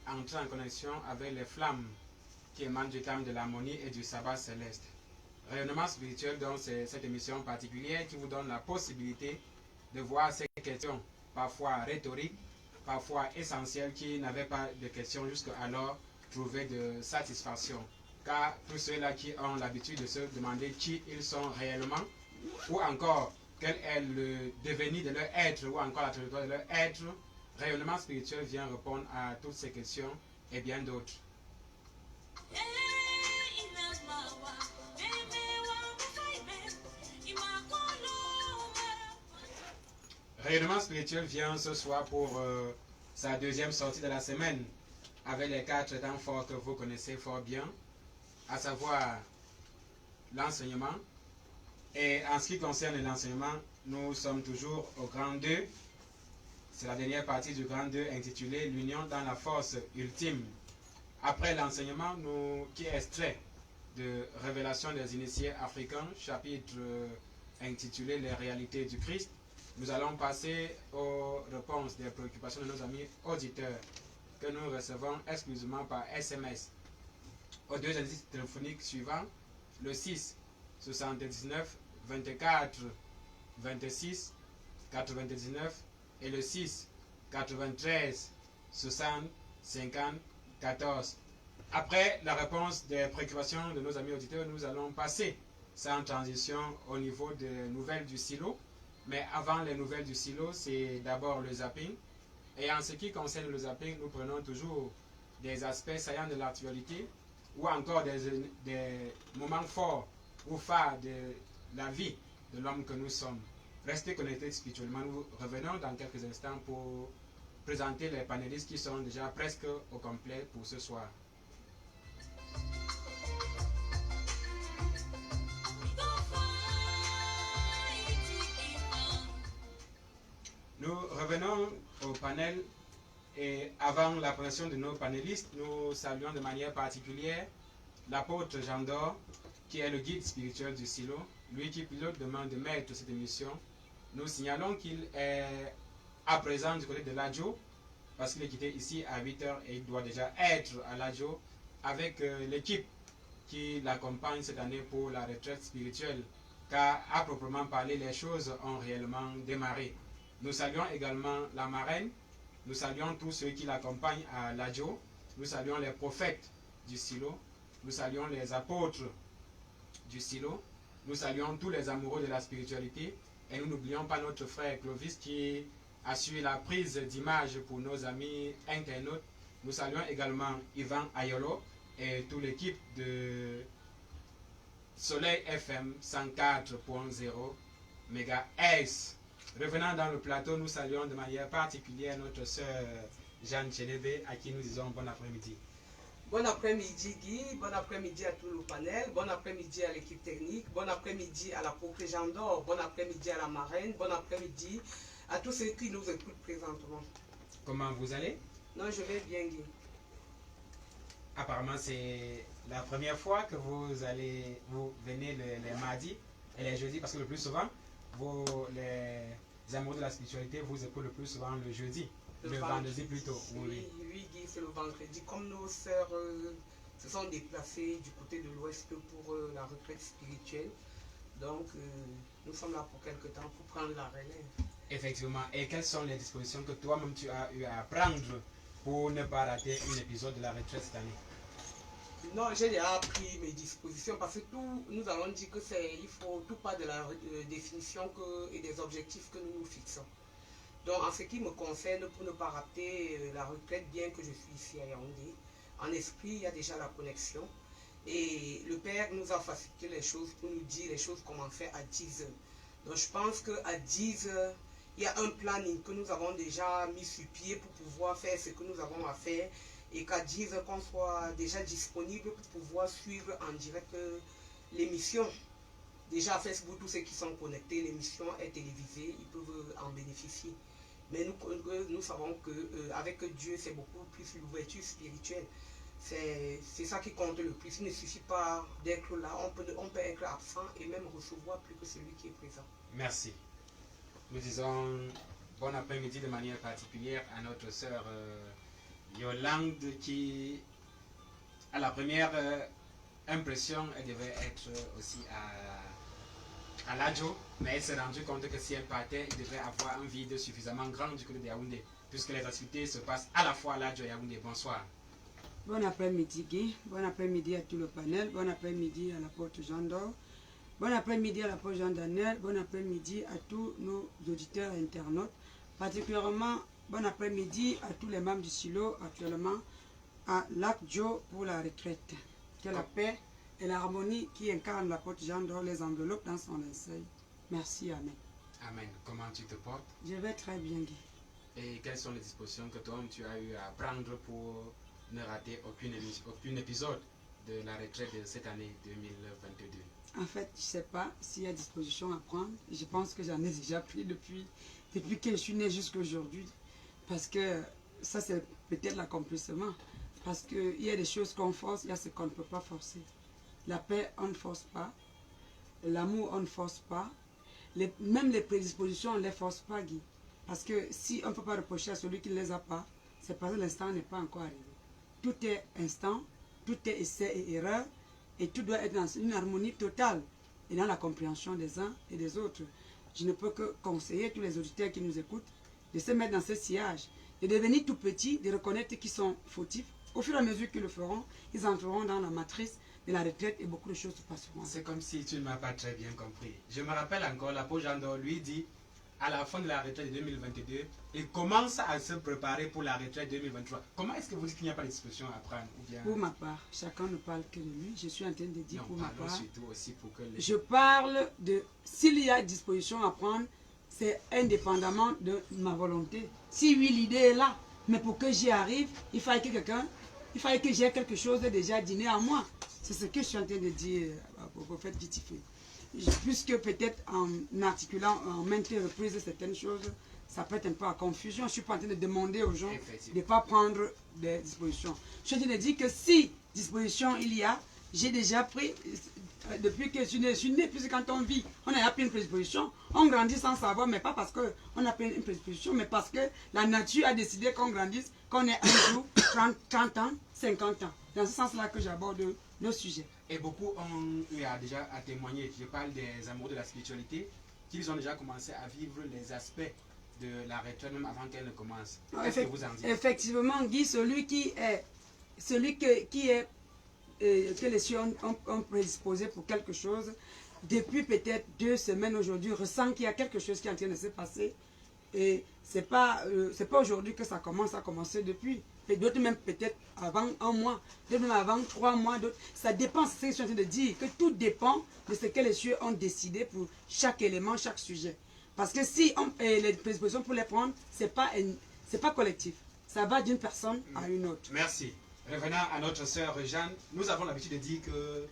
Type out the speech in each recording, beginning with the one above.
entrer en connexion avec les flammes qui émanent du temple de l'harmonie et du sabbat céleste. Rayonnement spirituel, donc, c'est cette émission particulière qui vous donne la possibilité de voir ces questions, parfois rhétoriques, parfois essentielles, qui n'avaient pas de questions jusqu'alors, trouver de satisfaction. Car tous ceux-là qui ont l'habitude de se demander qui ils sont réellement, ou encore quel est le devenir de leur être, ou encore la trajectoire de leur être, rayonnement spirituel vient répondre à toutes ces questions et bien d'autres. Rayonnement spirituel vient ce soir pour sa deuxième sortie de la semaine, avec les 4 temps forts que vous connaissez fort bien, à savoir l'enseignement. Et en ce qui concerne l'enseignement, nous sommes toujours au grand 2. C'est la dernière partie du grand 2 intitulée L'union dans la force ultime. Après l'enseignement, qui est extrait de Révélation des initiés africains, chapitre intitulé Les réalités du Christ, nous allons passer aux réponses des préoccupations de nos amis auditeurs que nous recevons exclusivement par SMS aux 2 indices téléphoniques suivants, le 6 79 24 26 99 et le 6 93 60 50 14. Après la réponse des préoccupations de nos amis auditeurs, nous allons passer sans transition au niveau des nouvelles du silo. Mais avant les nouvelles du silo, c'est d'abord le zapping. Et en ce qui concerne le zapping, nous prenons toujours des aspects saillants de l'actualité ou encore des moments forts ou phares de la vie de l'homme que nous sommes. Restez connectés spirituellement. Nous revenons dans quelques instants pour présenter les panélistes qui sont déjà presque au complet pour ce soir. Nous revenons au panel et avant la présentation de nos panélistes, nous saluons de manière particulière l'apôtre Jean d'Or, qui est le guide spirituel du silo, lui qui pilote de main de maître cette émission. Nous signalons qu'il est à présent du côté de l'Adjo, parce qu'il est quitté ici à 8h et il doit déjà être à l'Adjo avec l'équipe qui l'accompagne cette année pour la retraite spirituelle, car à proprement parler, les choses ont réellement démarré. Nous saluons également la marraine, nous saluons tous ceux qui l'accompagnent à l'Adjo, nous saluons les prophètes du silo, nous saluons les apôtres du silo, nous saluons tous les amoureux de la spiritualité et nous n'oublions pas notre frère Clovis qui assure la prise d'image pour nos amis internautes. Nous saluons également Ivan Ayolo et toute l'équipe de Soleil FM 104.0 MHz. Revenant dans le plateau, nous saluons de manière particulière notre sœur Jeanne Chelebe, à qui nous disons bon après-midi. Bon après-midi Guy, bon après-midi à tout le panel, bon après-midi à l'équipe technique, bon après-midi à l'apôtre Jean d'Or, bon après-midi à la marraine, bon après-midi à tous ceux qui nous écoutent présentement. Comment vous allez? Non, je vais bien Guy. Apparemment c'est la première fois que vous venez les mardis et les jeudis, parce que le plus souvent, les amoureux de la spiritualité vous écoutent le plus souvent le jeudi. Le vendredi plutôt. Oui, Guy, c'est le vendredi. Comme nos sœurs se sont déplacées du côté de l'Ouest pour la retraite spirituelle, donc nous sommes là pour quelque temps pour prendre la relève. Effectivement. Et quelles sont les dispositions que toi-même tu as eu à prendre pour ne pas rater un épisode de la retraite cette année? Non, j'ai déjà pris mes dispositions parce que nous allons dire que il faut tout part de la définition et des objectifs que nous nous fixons. Donc, en ce qui me concerne, pour ne pas rater la retraite, bien que je suis ici à Yaoundé, en esprit, il y a déjà la connexion. Et le Père nous a facilité les choses pour nous dire les choses comment faire à 10 heures. Donc, je pense qu'à 10 heures, il y a un planning que nous avons déjà mis sur pied pour pouvoir faire ce que nous avons à faire. Et qu'à 10 heures, qu'on soit déjà disponible pour pouvoir suivre en direct l'émission. Déjà à Facebook, tous ceux qui sont connectés, l'émission est télévisée, ils peuvent en bénéficier. Mais nous savons qu'avec Dieu, c'est beaucoup plus l'ouverture spirituelle. C'est ça qui compte le plus. Il ne suffit pas d'être là. On peut être absent et même recevoir plus que celui qui est présent. Merci. Nous disons bon après-midi de manière particulière à notre sœur Yolande qui, à la première impression, elle devait être aussi à l'Adjo, mais elle s'est rendue compte que si elle partait, il devait avoir un vide suffisamment grand du côté de Yaoundé, puisque les activités se passent à la fois à l'Adjo et à Yaoundé. Bonsoir. Bon après-midi Guy, bon après-midi à tout le panel, bon après-midi à la porte Jean d'Or, bon après-midi à la porte Jean Daniel, bon après-midi à tous nos auditeurs et internautes, particulièrement bon après-midi à tous les membres du silo actuellement à l'Adjo pour la retraite. Que la paix et l'harmonie qui incarne la porte Jean d'Or les enveloppe dans son linceul. Merci, Amen. Amen. Comment tu te portes? Je vais très bien Guy. Et quelles sont les dispositions que toi tu as eu à prendre pour ne rater aucun épisode de la retraite de cette année 2022? En fait, je ne sais pas s'il y a disposition à prendre. Je pense que j'en ai déjà pris depuis que je suis né jusqu'à aujourd'hui. Parce que ça, c'est peut-être l'accomplissement. Parce qu'il y a des choses qu'on force, il y a ce qu'on ne peut pas forcer. La paix, on ne force pas. L'amour, on ne force pas. Même les prédispositions, on ne les force pas, Guy. Parce que si on ne peut pas reprocher à celui qui ne les a pas, c'est parce que l'instant n'est pas encore arrivé. Tout est instant, tout est essai et erreur, et tout doit être dans une harmonie totale et dans la compréhension des uns et des autres. Je ne peux que conseiller tous les auditeurs qui nous écoutent de se mettre dans ce sillage, de devenir tout petits, de reconnaître qu'ils sont fautifs. Au fur et à mesure qu'ils le feront, ils entreront dans la matrice de la retraite et beaucoup de choses se passeront. C'est comme si tu ne m'as pas très bien compris. Je me rappelle encore, la Pau Jean d'Or lui dit, à la fin de la retraite de 2022, il commence à se préparer pour la retraite 2023. Comment est-ce que vous dites qu'il n'y a pas de disposition à prendre ou bien... Pour ma part, chacun ne parle que de lui. Je suis en train de dire non, pour ma part. surtout aussi pour que les... Je parle de s'il y a disposition à prendre, c'est indépendamment de ma volonté. Si oui, l'idée est là, mais pour que j'y arrive, il fallait que j'ai quelque chose de déjà dîné à moi. C'est ce que je suis en train de dire au prophète Vitifé. Puisque peut-être en articulant en maintes reprises certaines choses, ça prête un peu à confusion. Je ne suis pas en train de demander aux gens de ne pas prendre des dispositions. Je suis en train de dire que si disposition il y a, j'ai déjà pris, depuis que je suis né, puisque quand on vit, on a pris une prédisposition, on grandit sans savoir, mais pas parce qu'on a pris une prédisposition, mais parce que la nature a décidé qu'on grandisse, qu'on ait un jour 30 ans, 50 ans. Dans ce sens-là que j'aborde nos sujets. Et beaucoup ont eu déjà à témoigner, je parle des amoureux de la spiritualité, qu'ils ont déjà commencé à vivre les aspects de la retraite même avant qu'elle ne commence. Qu'est-ce que vous en dites? Effectivement, Guy, que les cieux ont prédisposé pour quelque chose, depuis peut-être 2 semaines aujourd'hui, ressent qu'il y a quelque chose qui est en train de se passer. Et c'est pas aujourd'hui que ça commence, ça a commencé depuis. D'autres même peut-être avant 1 mois, d'autres même avant 3 mois, d'autres. Ça dépend, c'est ce que je suis en train de dire, que tout dépend de ce que les cieux ont décidé pour chaque élément, chaque sujet. Parce que si les prédispositions pour les prendre, c'est pas collectif. Ça va d'une personne à une autre. Merci. Revenant à notre sœur Jeanne, nous avons l'habitude de dire que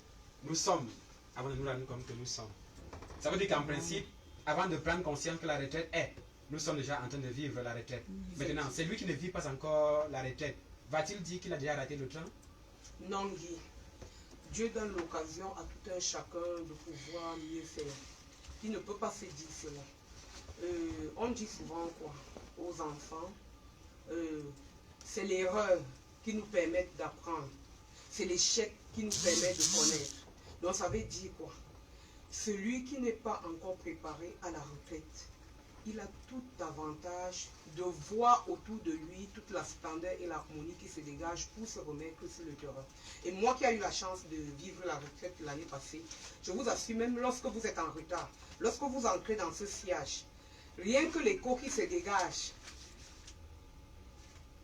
nous sommes, avant de nous rendre compte que nous sommes. Ça veut dire qu'en principe, avant de prendre conscience que la retraite est, nous sommes déjà en train de vivre la retraite. Maintenant, c'est lui qui ne vit pas encore la retraite. Va-t-il dire qu'il a déjà raté le train? Non, Guy. Dieu donne l'occasion à tout un chacun de pouvoir mieux faire. Il ne peut pas se dire cela. On dit souvent quoi aux enfants, c'est l'erreur qui nous permet d'apprendre. C'est l'échec qui nous permet de connaître. Donc ça veut dire quoi? Celui qui n'est pas encore préparé à la retraite, il a tout avantage de voir autour de lui toute la splendeur et l'harmonie qui se dégage pour se remettre sur le terrain. Et moi qui ai eu la chance de vivre la retraite l'année passée, je vous assure, même lorsque vous êtes en retard, lorsque vous entrez dans ce sillage, rien que l'écho qui se dégage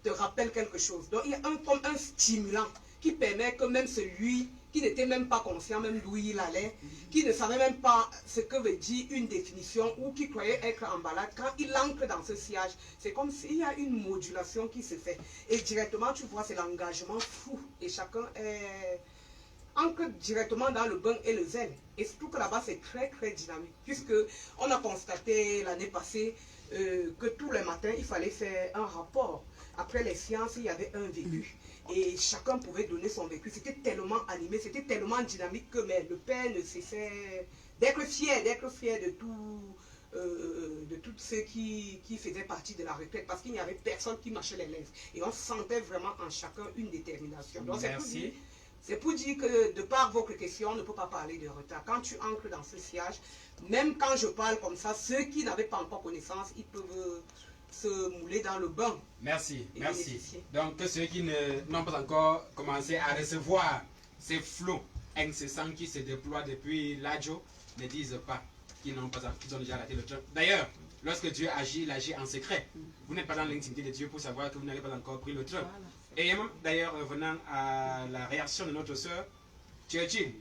te rappelle quelque chose. Donc il y a comme un stimulant qui permet que même celui qui n'était même pas conscient même d'où il allait, qui ne savait même pas ce que veut dire une définition ou qui croyait être en balade, quand il entre dans ce sillage, c'est comme s'il y a une modulation qui se fait. Et directement, tu vois, c'est l'engagement fou. Et chacun entre directement dans le bain et le zèle. Et surtout que là-bas, c'est très, très dynamique. Puisque on a constaté l'année passée que tous les matins, il fallait faire un rapport. Après les séances, il y avait un vécu. Et chacun pouvait donner son vécu. C'était tellement animé, c'était tellement dynamique que mais le père ne cessait d'être fier de tout de tous ceux qui faisaient partie de la retraite, parce qu'il n'y avait personne qui marchait les lèvres. Et on sentait vraiment en chacun une détermination. Donc Merci. c'est pour dire que de par votre question, on ne peut pas parler de retard. Quand tu ancres dans ce sillage, même quand je parle comme ça, ceux qui n'avaient pas encore connaissance, ils peuvent se mouler dans le bain. Merci, et merci. bénéficier. Donc, que ceux qui n'ont pas encore commencé à recevoir ces flots incessants qui se déploient depuis l'Adjo ne disent pas qu'ils n'ont pas, qu'ils ont déjà raté le train. D'ailleurs, lorsque Dieu agit, il agit en secret. Vous n'êtes pas dans l'intimité de Dieu pour savoir que vous n'avez pas encore pris le train. Voilà. Et même, d'ailleurs, revenant à la réaction de notre sœur,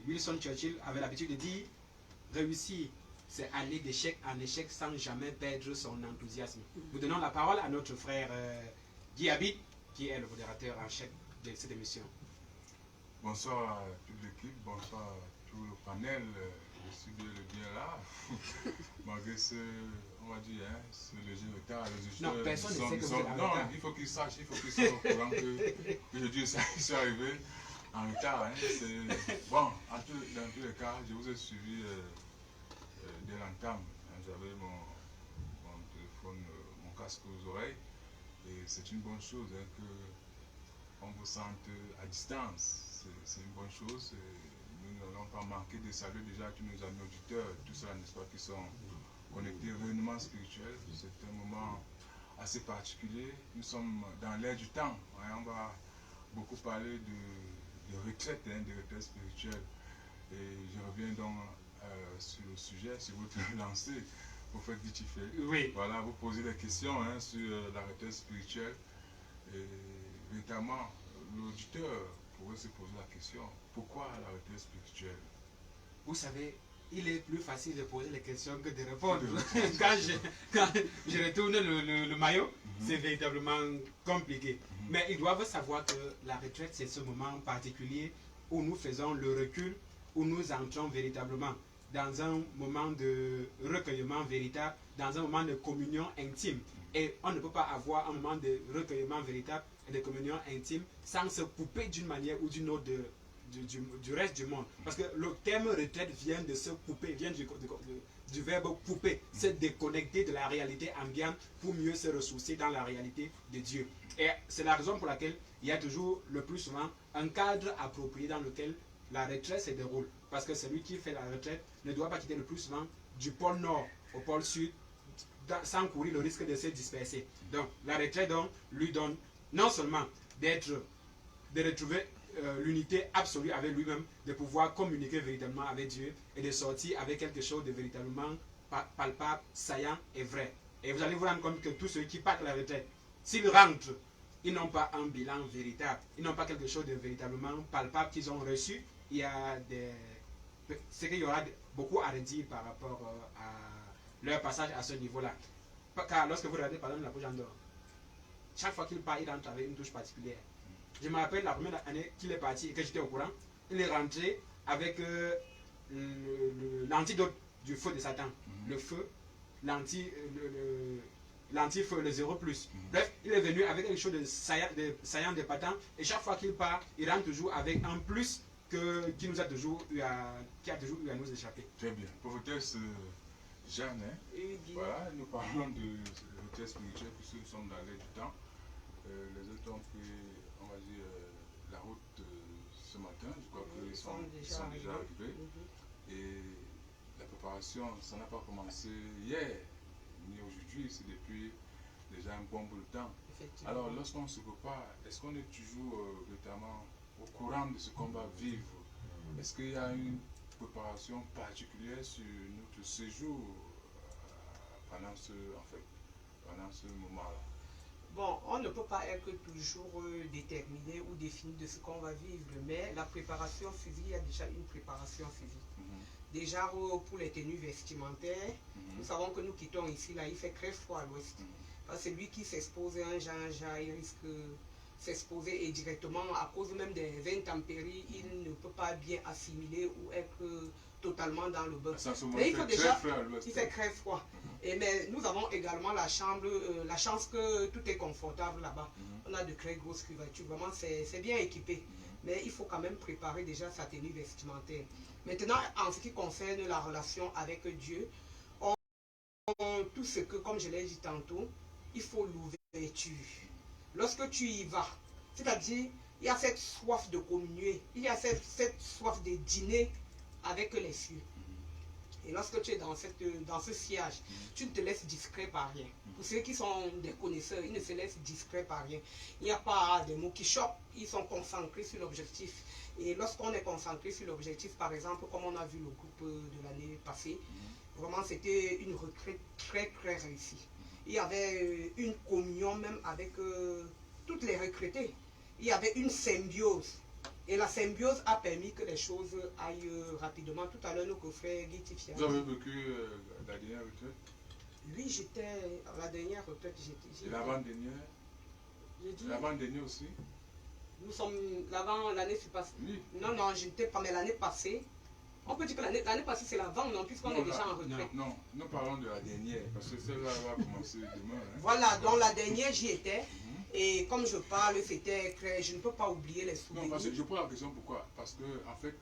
Wilson Churchill avait l'habitude de dire réussir, c'est aller d'échec en échec sans jamais perdre son enthousiasme. Nous donnons la parole à notre frère Guy Habib, qui est le modérateur en chef de cette émission. Bonsoir à toute l'équipe, bonsoir à tout le panel. Je suis bien le bien là. Malgré ce, on va dire, hein, ce léger retard. Non, personne ne sait que vous êtes en non, retard. il faut qu'ils sachent, il faut qu'ils soient au courant que je suis arrivé en retard. Hein. Bon, dans tous les cas, je vous ai suivi dès l'entame. Hein. J'avais mon téléphone, mon casque aux oreilles. Et c'est une bonne chose hein, qu'on vous sente à distance. C'est une bonne chose. Nous n'allons pas manquer de saluer déjà tous nos amis auditeurs, tous ceux n'est-ce pas, qui sont connectés au rayonnement spirituel. C'est un moment assez particulier. Nous sommes dans l'ère du temps. Hein. On va beaucoup parler de retraite, hein, de retraite spirituelle. Et je reviens donc sur le sujet, sur votre lancée. Vous faites vite fait. Oui. Voilà, vous posez des questions hein, sur la retraite spirituelle. Et véritablement, l'auditeur pourrait se poser la question, pourquoi la retraite spirituelle? Vous savez, il est plus facile de poser les questions que de répondre. quand je retourne le maillot, c'est véritablement compliqué. Mais ils doivent savoir que la retraite, c'est ce moment particulier où nous faisons le recul, où nous entrons véritablement dans un moment de recueillement véritable, dans un moment de communion intime. Et on ne peut pas avoir un moment de recueillement véritable et de communion intime sans se couper d'une manière ou d'une autre du reste du monde. Parce que le terme retraite vient de se couper, vient du verbe couper, se déconnecter de la réalité ambiante pour mieux se ressourcer dans la réalité de Dieu. Et c'est la raison pour laquelle il y a toujours le plus souvent un cadre approprié dans lequel la retraite se déroule. Parce que celui qui fait la retraite ne doit pas quitter le plus souvent du pôle nord au pôle sud sans courir le risque de se disperser. Donc la retraite donc, lui donne non seulement de retrouver l'unité absolue avec lui-même, de pouvoir communiquer véritablement avec Dieu et de sortir avec quelque chose de véritablement palpable, saillant et vrai. Et vous allez vous rendre compte que tous ceux qui partent à la retraite, s'ils rentrent, ils n'ont pas un bilan véritable, ils n'ont pas quelque chose de véritablement palpable qu'ils ont reçu. Il y a c'est qu'il y aura beaucoup à redire par rapport à leur passage à ce niveau-là. Car lorsque vous regardez par exemple la Poujandor, chaque fois qu'il part, il rentre avec une touche particulière. Je me rappelle la première année qu'il est parti et que j'étais au courant, il est rentré avec l'antidote du feu de Satan. Le feu, l'anti-feu, le 0+. Bref, il est venu avec quelque chose de saillant, de patent, et chaque fois qu'il part, il rentre toujours avec un plus qui nous a toujours eu à nous échapper. Très bien. Prophétesse Jeanne, hein? Voilà, nous parlons de retraite spirituelle puisque nous sommes dans l'ère du temps. Les autres ont pris, on va dire, la route ce matin. Je crois qu'ils sont déjà arrivés. Et la préparation, ça n'a pas commencé hier, ni aujourd'hui, c'est depuis déjà un bon bout de temps. Alors, lorsqu'on se prépare, est-ce qu'on est toujours véritablement au courant de ce qu'on va vivre? Est-ce qu'il y a une préparation particulière sur notre séjour pendant ce moment-là? Bon, on ne peut pas être toujours déterminé ou défini de ce qu'on va vivre, mais la préparation physique, il y a déjà une préparation physique. Déjà pour les tenues vestimentaires, nous savons que nous quittons ici, là, il fait très froid à l'ouest. Parce que celui qui s'expose à un genre, il risque de s'exposer et directement, à cause même des intempéries, il ne peut pas bien assimiler ou être totalement dans le bain. Mais il faut déjà, il fait très froid. Mais nous avons également la chance que tout est confortable là-bas. On a de très grosses couvertures, vraiment c'est bien équipé. Mais il faut quand même préparer déjà sa tenue vestimentaire. Maintenant, en ce qui concerne la relation avec Dieu, on dans tout ce que, comme je l'ai dit tantôt, il faut l'ouverture. Lorsque tu y vas, c'est-à-dire, il y a cette soif de communier, il y a cette soif de dîner avec les cieux. Et lorsque tu es dans ce siège, tu ne te laisses discret par rien. Pour ceux qui sont des connaisseurs, ils ne se laissent discret par rien. Il n'y a pas des mots qui choquent, ils sont concentrés sur l'objectif. Et lorsqu'on est concentré sur l'objectif, par exemple, comme on a vu le groupe de l'année passée, vraiment c'était une retraite très très réussie. Il y avait une communion même avec toutes les retraités. Il y avait une symbiose. Et la symbiose a permis que les choses aillent rapidement. Tout à l'heure, nos confrères Guy Tifia. Vous avez vécu la dernière retraite? Oui, j'étais à la dernière retraite. Et l'avant-dernière? J'ai dit. L'avant-dernière aussi? Nous sommes l'avant, l'année passée. Oui. Non, non, je n'étais pas, mais l'année passée. On peut dire que l'année passée, c'est l'avant, non, puisqu'on est déjà en retraite. Non, nous parlons de la dernière, parce que celle-là va commencer demain. Hein. Voilà, dans la dernière, j'y étais. Et comme je parle, c'était très... Je ne peux pas oublier les souvenirs. Non, parce que je pose la question pourquoi. Parce que, en fait,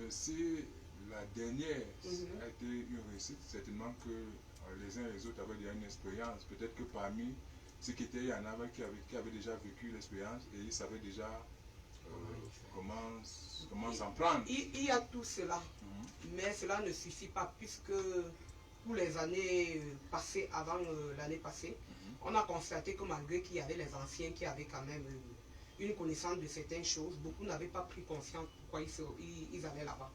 si la dernière a été une réussite, certainement que les uns et les autres avaient déjà une expérience. Peut-être que parmi ceux qui étaient, il y en avait qui avaient déjà vécu l'expérience et ils savaient déjà comment s'en prendre. Il y a tout cela, mais cela ne suffit pas puisque pour les années passées, avant l'année passée, on a constaté que malgré qu'il y avait les anciens qui avaient quand même une connaissance de certaines choses, beaucoup n'avaient pas pris conscience pourquoi ils allaient là-bas.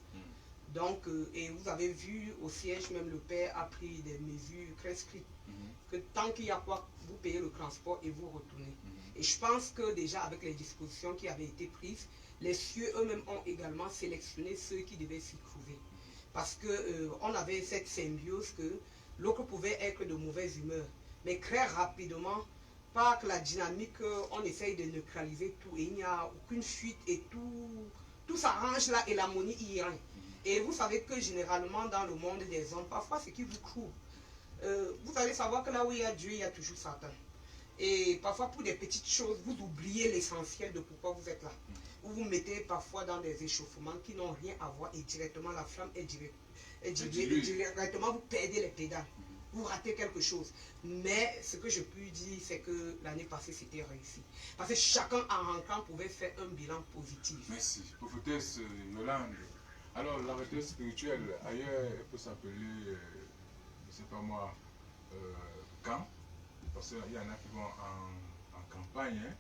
Donc, et vous avez vu au siège, même le père a pris des mesures très strictes, que tant qu'il y a quoi, vous payez le transport et vous retournez. Et je pense que déjà avec les dispositions qui avaient été prises, les cieux eux-mêmes ont également sélectionné ceux qui devaient s'y trouver. Parce qu'on avait cette symbiose que l'autre pouvait être de mauvaise humeur. Mais très rapidement, par la dynamique, on essaye de neutraliser tout et il n'y a aucune fuite et tout s'arrange là et l'harmonie y est. Et vous savez que généralement dans le monde des hommes, parfois ce qui vous trouve, vous allez savoir que là où il y a Dieu, il y a toujours Satan. Et parfois pour des petites choses, vous oubliez l'essentiel de pourquoi vous êtes là. Vous vous mettez parfois dans des échauffements qui n'ont rien à voir et directement la flamme est directement vous perdez les pédales. Vous ratez quelque chose. Mais ce que je peux dire, c'est que l'année passée, c'était réussi. Parce que chacun en rentrant pouvait faire un bilan positif. Merci. Prophétesse Yolande. Alors, la retraite spirituelle, ailleurs, elle peut s'appeler, je ne sais pas moi, camp. Parce qu'il y en a qui vont en campagne. Hein,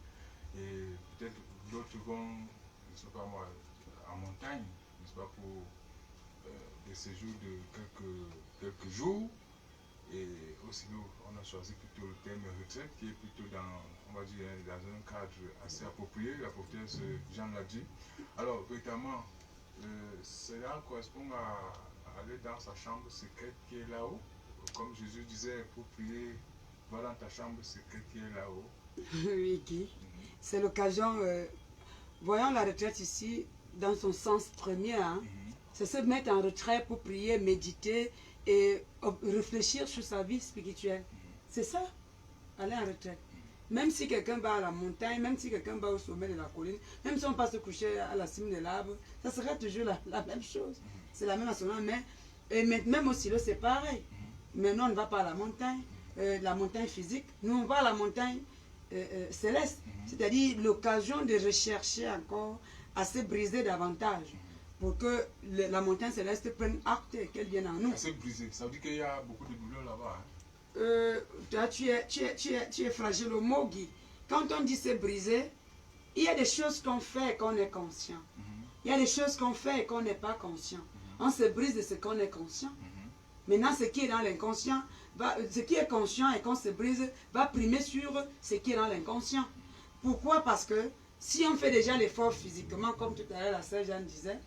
et peut-être d'autres vont, je ne sais pas moi, en montagne. N'est-ce pas, pour des séjours de quelques jours. Et aussi, on a choisi plutôt le thème retraite, qui est plutôt dans, on va dire, dans un cadre assez approprié. La prophétesse Jean l'a dit. Alors, véritablement, cela correspond à aller dans sa chambre secrète qui est là-haut. Comme Jésus disait, pour prier, va dans ta chambre secrète qui est là-haut. Oui, Guy. C'est l'occasion, voyons la retraite ici, dans son sens premier, hein. C'est se mettre en retrait pour prier, méditer et réfléchir sur sa vie spirituelle. C'est ça, aller en retraite. Même si quelqu'un va à la montagne, même si quelqu'un va au sommet de la colline, même si on passe se coucher à la cime de l'arbre, ça sera toujours la même chose. C'est la même assurance, mais même au silo, c'est pareil. Mais nous, on ne va pas à la montagne physique, nous on va à la montagne céleste. C'est-à-dire l'occasion de rechercher encore à se briser davantage pour que la montagne céleste prenne acte et qu'elle vienne en nous. À se briser, ça veut dire qu'il y a beaucoup de douleur là-bas. Hein? Tu es fragile au mot, Guy. Quand on dit se briser, il y a des choses qu'on fait et qu'on est conscient. Il y a des choses qu'on fait et qu'on n'est pas conscient. On se brise de ce qu'on est conscient. Maintenant, ce qui est dans l'inconscient, ce qui est conscient et qu'on se brise, va primer sur ce qui est dans l'inconscient. Pourquoi? Parce que si on fait déjà l'effort physiquement, comme tout à l'heure la sœur Jeanne disait,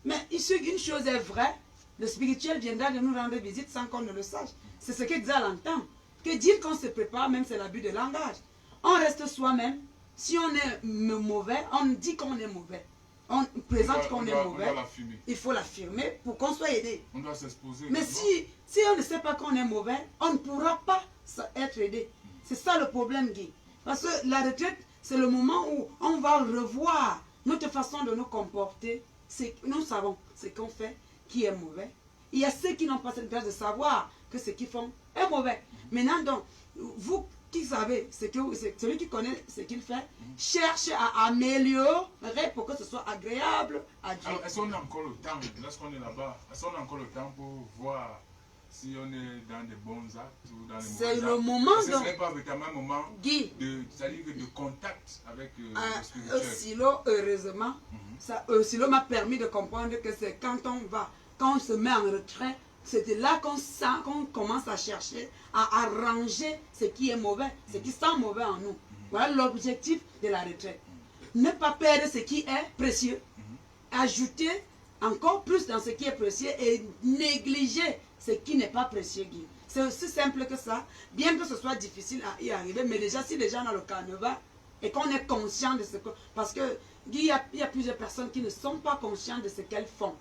mais ici, une chose est vraie, le spirituel viendra de nous rendre visite sans qu'on ne le sache. C'est ce que disait à l'entendre. Que dire qu'on se prépare, même c'est l'abus de langage. On reste soi-même. Si on est mauvais, on dit qu'on est mauvais. On présente qu'on est mauvais. Il faut l'affirmer pour qu'on soit aidé. On doit s'exposer. Mais si on ne sait pas qu'on est mauvais, on ne pourra pas être aidé. C'est ça le problème, Guy. Parce que la retraite, c'est le moment où on va revoir notre façon de nous comporter. Nous savons ce qu'on fait qui est mauvais Il y a ceux qui n'ont pas cette grâce de savoir que ce qu'ils font est mauvais. Maintenant, donc, vous qui savez, celui qui connaît ce qu'il fait, cherche à améliorer pour que ce soit agréable à Dieu. Alors, est-ce qu'on a encore le temps, lorsqu'on est là-bas, est-ce qu'on a encore le temps pour voir si on est dans des bons actes ou dans les mauvais actes? C'est le moment, Parce que donc, ce n'est pas véritablement un moment Guy, c'est-à-dire de contact avec le spirituel. Silo, heureusement, Silo m'a permis de comprendre que c'est quand on se met en retrait, c'est là qu'on commence à chercher, à arranger ce qui est mauvais, ce qui sent mauvais en nous. Voilà l'objectif de la retraite. Ne pas perdre ce qui est précieux, ajouter encore plus dans ce qui est précieux et négliger ce qui n'est pas précieux, Guy. C'est aussi simple que ça, bien que ce soit difficile à y arriver, mais déjà si les gens ont le canevas et qu'on est conscient de ce que... Parce que, Guy, il y a plusieurs personnes qui ne sont pas conscientes de ce qu'elles font.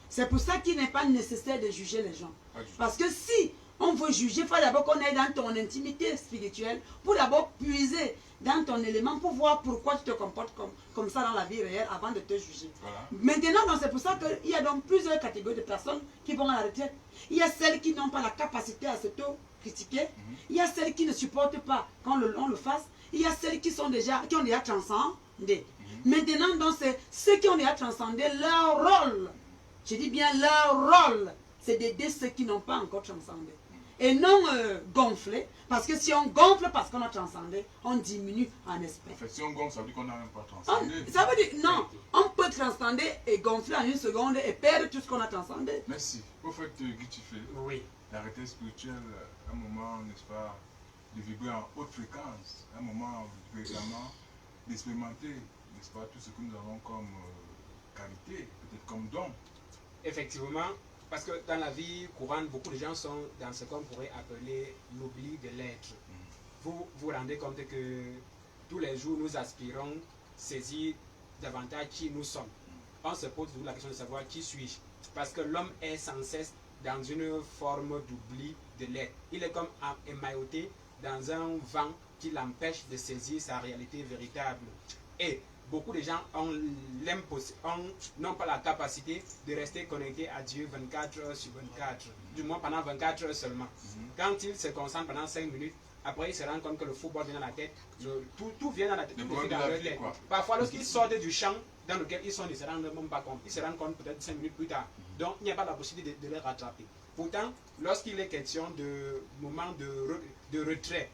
C'est pour ça qu'il n'est pas nécessaire de juger les gens. Parce que si on veut juger, il faut d'abord qu'on aille dans ton intimité spirituelle, pour d'abord puiser dans ton élément, pour voir pourquoi tu te comportes comme ça dans la vie réelle avant de te juger. Voilà. Maintenant, c'est pour ça qu'il y a donc plusieurs catégories de personnes qui vont à la retraite. Il y a celles qui n'ont pas la capacité à s'auto-critiquer. Il y a celles qui ne supportent pas qu'on le fasse. Il y a celles qui ont déjà transcendé. Maintenant, donc, c'est ceux qui ont déjà transcendé leur rôle. Je dis bien leur rôle, c'est d'aider ceux qui n'ont pas encore transcendé. Et non gonfler, parce que si on gonfle parce qu'on a transcendé, on diminue en esprit. En fait, si on gonfle, ça veut dire qu'on n'a même pas transcendé. Ça veut dire, non, on peut transcender et gonfler en une seconde et perdre tout ce qu'on a transcendé. Merci. Prophète Guy Tifé, Oui. la retraite spirituelle, un moment, n'est-ce pas, de vibrer en haute fréquence, un moment véritablement d'expérimenter, n'est-ce pas, tout ce que nous avons comme qualité, peut-être comme don. Effectivement, parce que dans la vie courante, beaucoup de gens sont dans ce qu'on pourrait appeler l'oubli de l'être. Vous vous rendez compte que tous les jours, nous aspirons saisir davantage qui nous sommes. On se pose toujours la question de savoir qui suis-je. Parce que l'homme est sans cesse dans une forme d'oubli de l'être. Il est comme émailloté dans un vent qui l'empêche de saisir sa réalité véritable. Et beaucoup de gens n'ont pas la capacité de rester connectés à Dieu 24 heures sur 24, du moins pendant 24 heures seulement. Quand ils se concentrent pendant 5 minutes, après ils se rendent compte que le football vient dans la tête, tout vient dans la tête, tout vient dans leur tête. Parfois, lorsqu'ils sortent du champ dans lequel ils sont, ils ne se rendent même pas compte. Ils se rendent compte peut-être 5 minutes plus tard. Donc, il n'y a pas la possibilité de les rattraper. Pourtant, lorsqu'il est question de moments de retrait,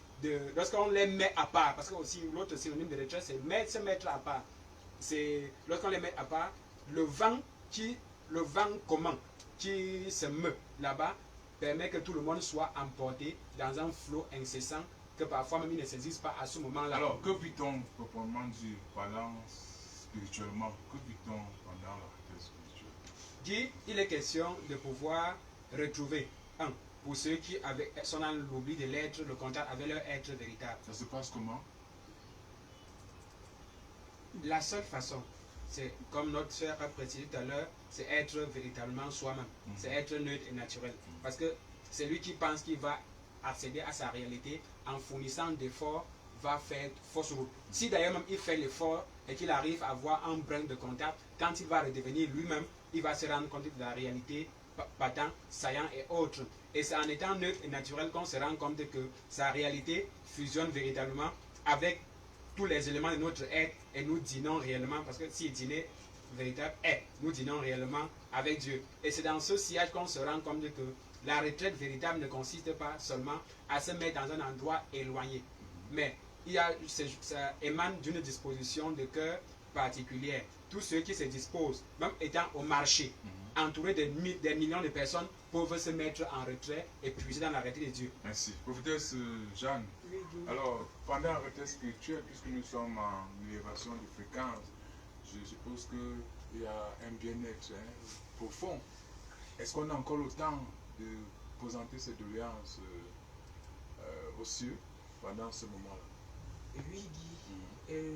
lorsqu'on les met à part, parce que aussi l'autre synonyme de retrait, c'est se mettre à part. C'est lorsqu'on les met à part, le vent commun qui se meut là-bas permet que tout le monde soit emporté dans un flot incessant que parfois même ils ne saisissent pas à ce moment-là. Alors, que vit-on proprement dit, parlant spirituellement, que vit-on pendant la retraite spirituelle? Il est question de pouvoir retrouver pour ceux qui sont dans l'oubli de l'être, le contact avec leur être véritable. Ça se passe comment? La seule façon, c'est comme notre sœur a précisé tout à l'heure, c'est être véritablement soi-même. C'est être neutre et naturel. Parce que c'est lui qui pense qu'il va accéder à sa réalité en fournissant d'efforts, va faire fausse route. Si d'ailleurs même il fait l'effort et qu'il arrive à avoir un brin de contact, quand il va redevenir lui-même, il va se rendre compte de la réalité battant, saillant et autres. Et c'est en étant neutre et naturel qu'on se rend compte que sa réalité fusionne véritablement avec tous les éléments de notre être et nous dînons réellement, parce que si dîner véritable est, nous dînons réellement avec Dieu. Et c'est dans ce sillage qu'on se rend compte que la retraite véritable ne consiste pas seulement à se mettre dans un endroit éloigné, mais ça émane d'une disposition de cœur particulière. Tous ceux qui se disposent, même étant au marché, entourés des millions de personnes, peuvent se mettre en retrait et puiser dans la réalité de Dieu. Merci. Prophétesse Jeanne, alors pendant la retraite spirituelle, puisque nous sommes en élévation de fréquence, je suppose qu'il y a un bien-être profond. Est-ce qu'on a encore le temps de présenter ces doléances aux cieux pendant ce moment-là? Oui, Guy.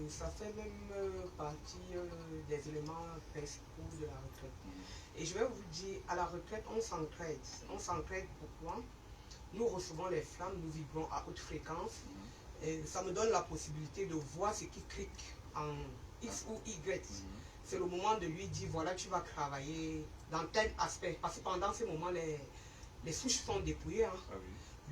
Ça fait même partie des éléments principaux de la retraite. Et je vais vous dire, à la retraite, on s'entraide. On s'entraide pourquoi? Nous recevons les flammes, nous vibrons à haute fréquence. Et ça me donne la possibilité de voir ce qui clique en X ou Y. C'est le moment de lui dire, voilà, tu vas travailler dans tel aspect. Parce que pendant ce moment, les souches sont dépouillées. Hein. Ah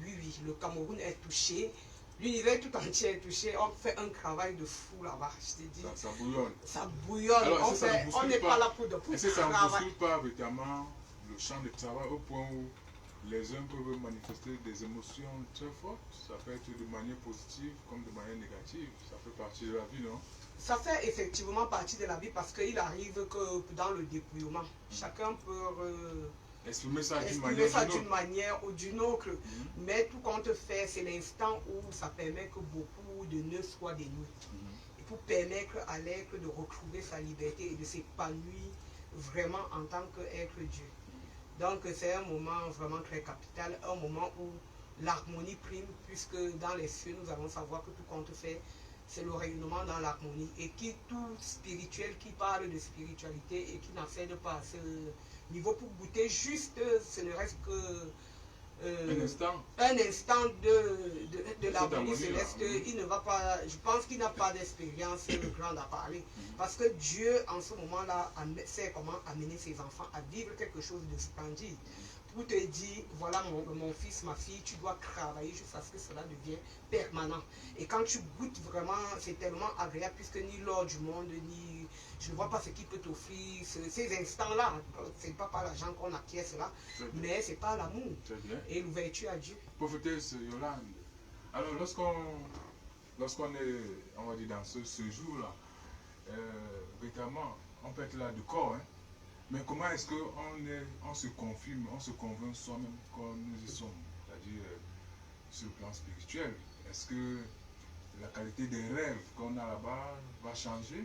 oui. Oui, le Cameroun est touché. L'univers tout entier est touché. On fait un travail de fou là-bas, je te dis. Ça bouillonne. Ça bouillonne. Alors, On n'est pas là pour Est-ce que ça ne travailler. bouscule pas véritablement le champ de travail au point où les uns peuvent manifester des émotions très fortes? Ça peut être de manière positive comme de manière négative. Ça fait partie de la vie, non? Ça fait effectivement partie de la vie parce qu'il arrive que dans le dépouillement, chacun peut exprimer ça d'une manière ou d'une autre. Mais tout compte fait, c'est l'instant où ça permet que beaucoup de nœuds soient dénoués. Et pour permettre à l'être de retrouver sa liberté et de s'épanouir vraiment en tant qu'être Dieu. Donc c'est un moment vraiment très capital, un moment où l'harmonie prime, puisque dans les cieux, nous allons savoir que tout compte fait, c'est le rayonnement dans l'harmonie. Et qui tout spirituel qui parle de spiritualité et qui n'accède pas à ce niveau pour goûter juste, ce ne reste que un instant de l'harmonie céleste. Il ne va pas, je pense qu'il n'a pas d'expérience grande à parler. Parce que Dieu, en ce moment-là, sait comment amener ses enfants à vivre quelque chose de splendide. Pour te dire, voilà mon fils, ma fille, tu dois travailler jusqu'à ce que cela devienne permanent. Et quand tu goûtes vraiment, c'est tellement agréable puisque ni l'or du monde, ni je ne vois pas ce qui peut t'offrir ces instants-là. Ce n'est pas par l'argent qu'on acquiert cela, mais c'est par l'amour et l'ouverture à Dieu. Prophétesse Yolande, alors lorsqu'on est, on va dire, dans ce jour-là, véritablement, on peut être là du corps, hein. Mais comment est-ce qu'on se confirme, on se convainc soi-même quand nous y sommes, c'est-à-dire sur le plan spirituel? Est-ce que la qualité des rêves qu'on a là-bas va changer?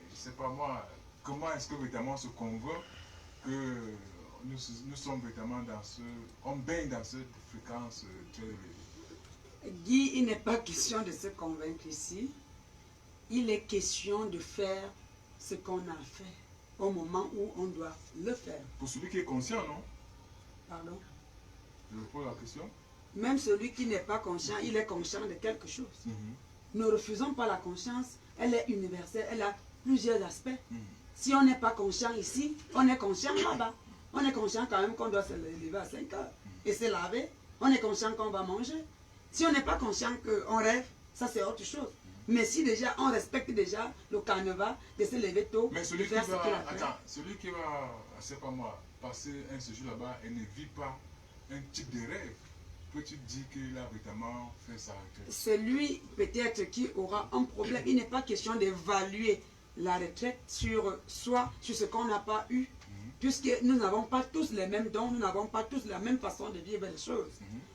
Je ne sais pas moi, comment est-ce que véritablement on se convainc que nous sommes véritablement on baigne dans cette fréquence très élevée? Guy, il n'est pas question de se convaincre ici. Il est question de faire ce qu'on a fait au moment où on doit le faire. Pour celui qui est conscient, non? Pardon? Je vous pose la question. Même celui qui n'est pas conscient, il est conscient de quelque chose. Ne refusons pas la conscience, elle est universelle, elle a plusieurs aspects. Si on n'est pas conscient ici, on est conscient là-bas. On est conscient quand même qu'on doit se lever à 5 heures et se laver. On est conscient qu'on va manger. Si on n'est pas conscient qu'on rêve, ça c'est autre chose. Mais si déjà on respecte déjà le carnaval de se lever tôt, mais celui de faire ce qu'il a fait. Celui qui va, je sais pas moi, passer un séjour là-bas et ne vit pas un type de rêve, peux-tu dire qu'il a véritablement fait sa retraite? C'est lui peut-être qui aura un problème. Il n'est pas question d'évaluer la retraite sur soi, sur ce qu'on n'a pas eu, puisque nous n'avons pas tous les mêmes dons, nous n'avons pas tous la même façon de vivre les choses.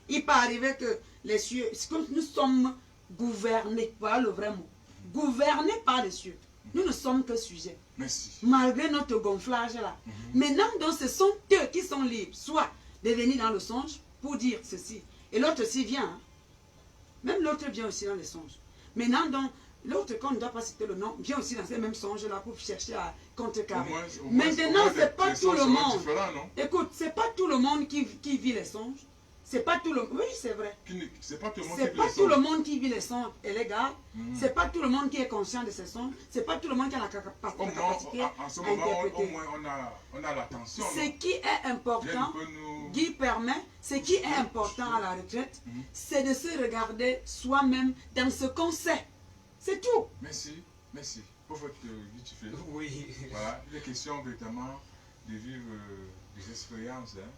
Il peut arriver que les cieux, comme nous sommes gouvernés, voilà le vrai mot, gouvernés par les cieux, nous ne sommes que sujets. Merci. Malgré notre gonflage là. Maintenant, donc, ce sont eux qui sont libres, soit de venir dans le songe pour dire ceci. Et l'autre aussi vient. Hein. Même l'autre vient aussi dans les songes. Maintenant, donc, l'autre, qu'on ne doit pas citer le nom, vient aussi dans ces mêmes songes-là pour chercher à contrecarrer. Maintenant, ce n'est pas tout le monde. Écoute, ce n'est pas tout le monde qui vit les songes. C'est pas tout le monde. Oui, c'est vrai. C'est pas tout le monde c'est pas tout le monde qui vit les songes. Et les gars, c'est pas tout le monde qui est conscient de ces songes. C'est pas tout le monde qui a la capacité en ce moment, au moins, on a l'attention. Ce qui est important, Guy permet, ce qui est important à la retraite, c'est de se regarder soi-même dans ce qu'on sait. C'est tout. Merci, merci. Pour votre Guy, tu fais. Oui. Voilà, il est question véritablement de vivre des expériences. Hein.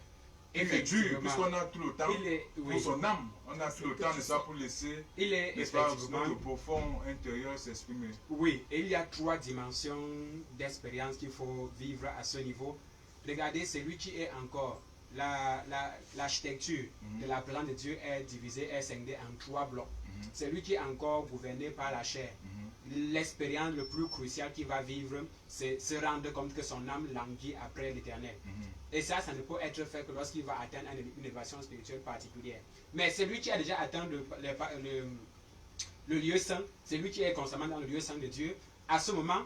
Effectivement. Puisqu'on a tout le temps pour son âme, on a tout le temps de ça pour laisser notre profond intérieur s'exprimer. Oui, et il y a 3 dimensions d'expérience qu'il faut vivre à ce niveau. Regardez, celui qui est encore, l'architecture de la plante de Dieu est divisée, est scindée en 3 blocs. Celui qui est encore gouverné par la chair. L'expérience le plus cruciale qu'il va vivre, c'est se rendre compte que son âme languit après l'éternel. Et ça ne peut être fait que lorsqu'il va atteindre une élévation spirituelle particulière. Mais celui qui a déjà atteint le lieu saint, celui qui est constamment dans le lieu saint de Dieu, à ce moment,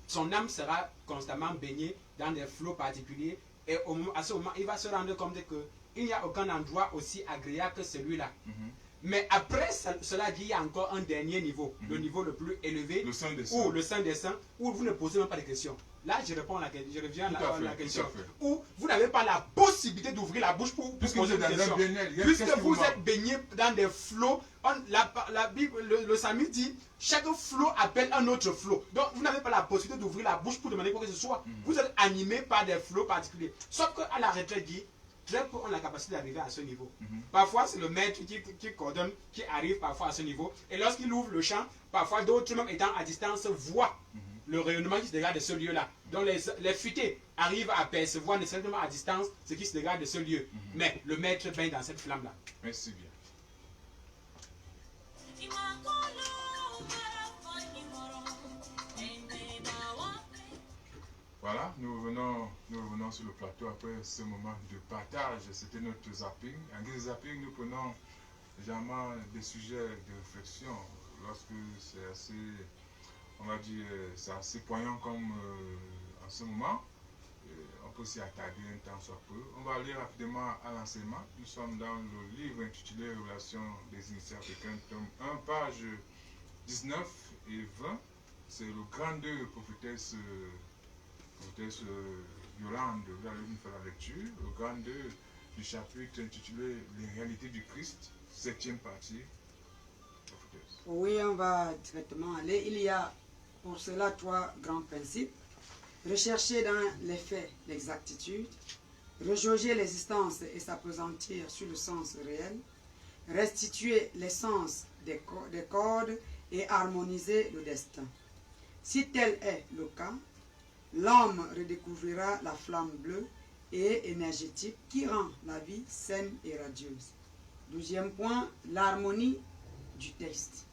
son âme sera constamment baignée dans des flots particuliers. Et à ce moment, il va se rendre compte qu'il n'y a aucun endroit aussi agréable que celui-là. Mais après cela dit, il y a encore un dernier niveau, le niveau le plus élevé, Le Saint des ou Saints. le Saint des Saints, où vous ne posez même pas de questions. Là, je réponds à la question, je reviens Tout à à fait, la tout question. à fait. Où vous n'avez pas la possibilité d'ouvrir la bouche pour Puisque vous poser êtes une dans question. un bien-être, qu'est-ce Puisque qui vous vous manque? êtes baigné dans des flots, la Bible, le Samuel dit, chaque flot appelle un autre flot. Donc, vous n'avez pas la possibilité d'ouvrir la bouche pour demander quoi que ce soit. Vous êtes animé par des flots particuliers. Sauf qu'à la retraite dit, très peu ont la capacité d'arriver à ce niveau. Parfois, c'est le maître qui coordonne, qui arrive parfois à ce niveau. Et lorsqu'il ouvre le champ, parfois d'autres, même étant à distance, voient le rayonnement qui se dégage de ce lieu-là. Donc, les futés arrivent à percevoir nécessairement à distance ce qui se dégage de ce lieu. Mais le maître baigne dans cette flamme-là. Merci bien. Voilà, nous revenons sur le plateau après ce moment de partage. C'était notre zapping. En guise de zapping, nous prenons généralement des sujets de réflexion lorsque c'est assez, on va dire, c'est assez poignant comme en ce moment. On peut s'y attarder un temps soit peu. On va aller rapidement à l'enseignement. Nous sommes dans le livre intitulé Relations des initiés africains, tome 1, page 19 et 20. C'est le grand 2 prophétesse Yolande. Vous allez nous faire la lecture. Le grand 2 du chapitre intitulé Les réalités du Christ, 7e partie. Prophétesse. Oui, on va directement aller. Il y a pour cela 3 grands principes. Rechercher dans les faits l'exactitude, rejauger l'existence et s'appesantir sur le sens réel, restituer l'essence des cordes et harmoniser le destin. Si tel est le cas, l'homme redécouvrira la flamme bleue et énergétique qui rend la vie saine et radieuse. 12e point, l'harmonie du texte.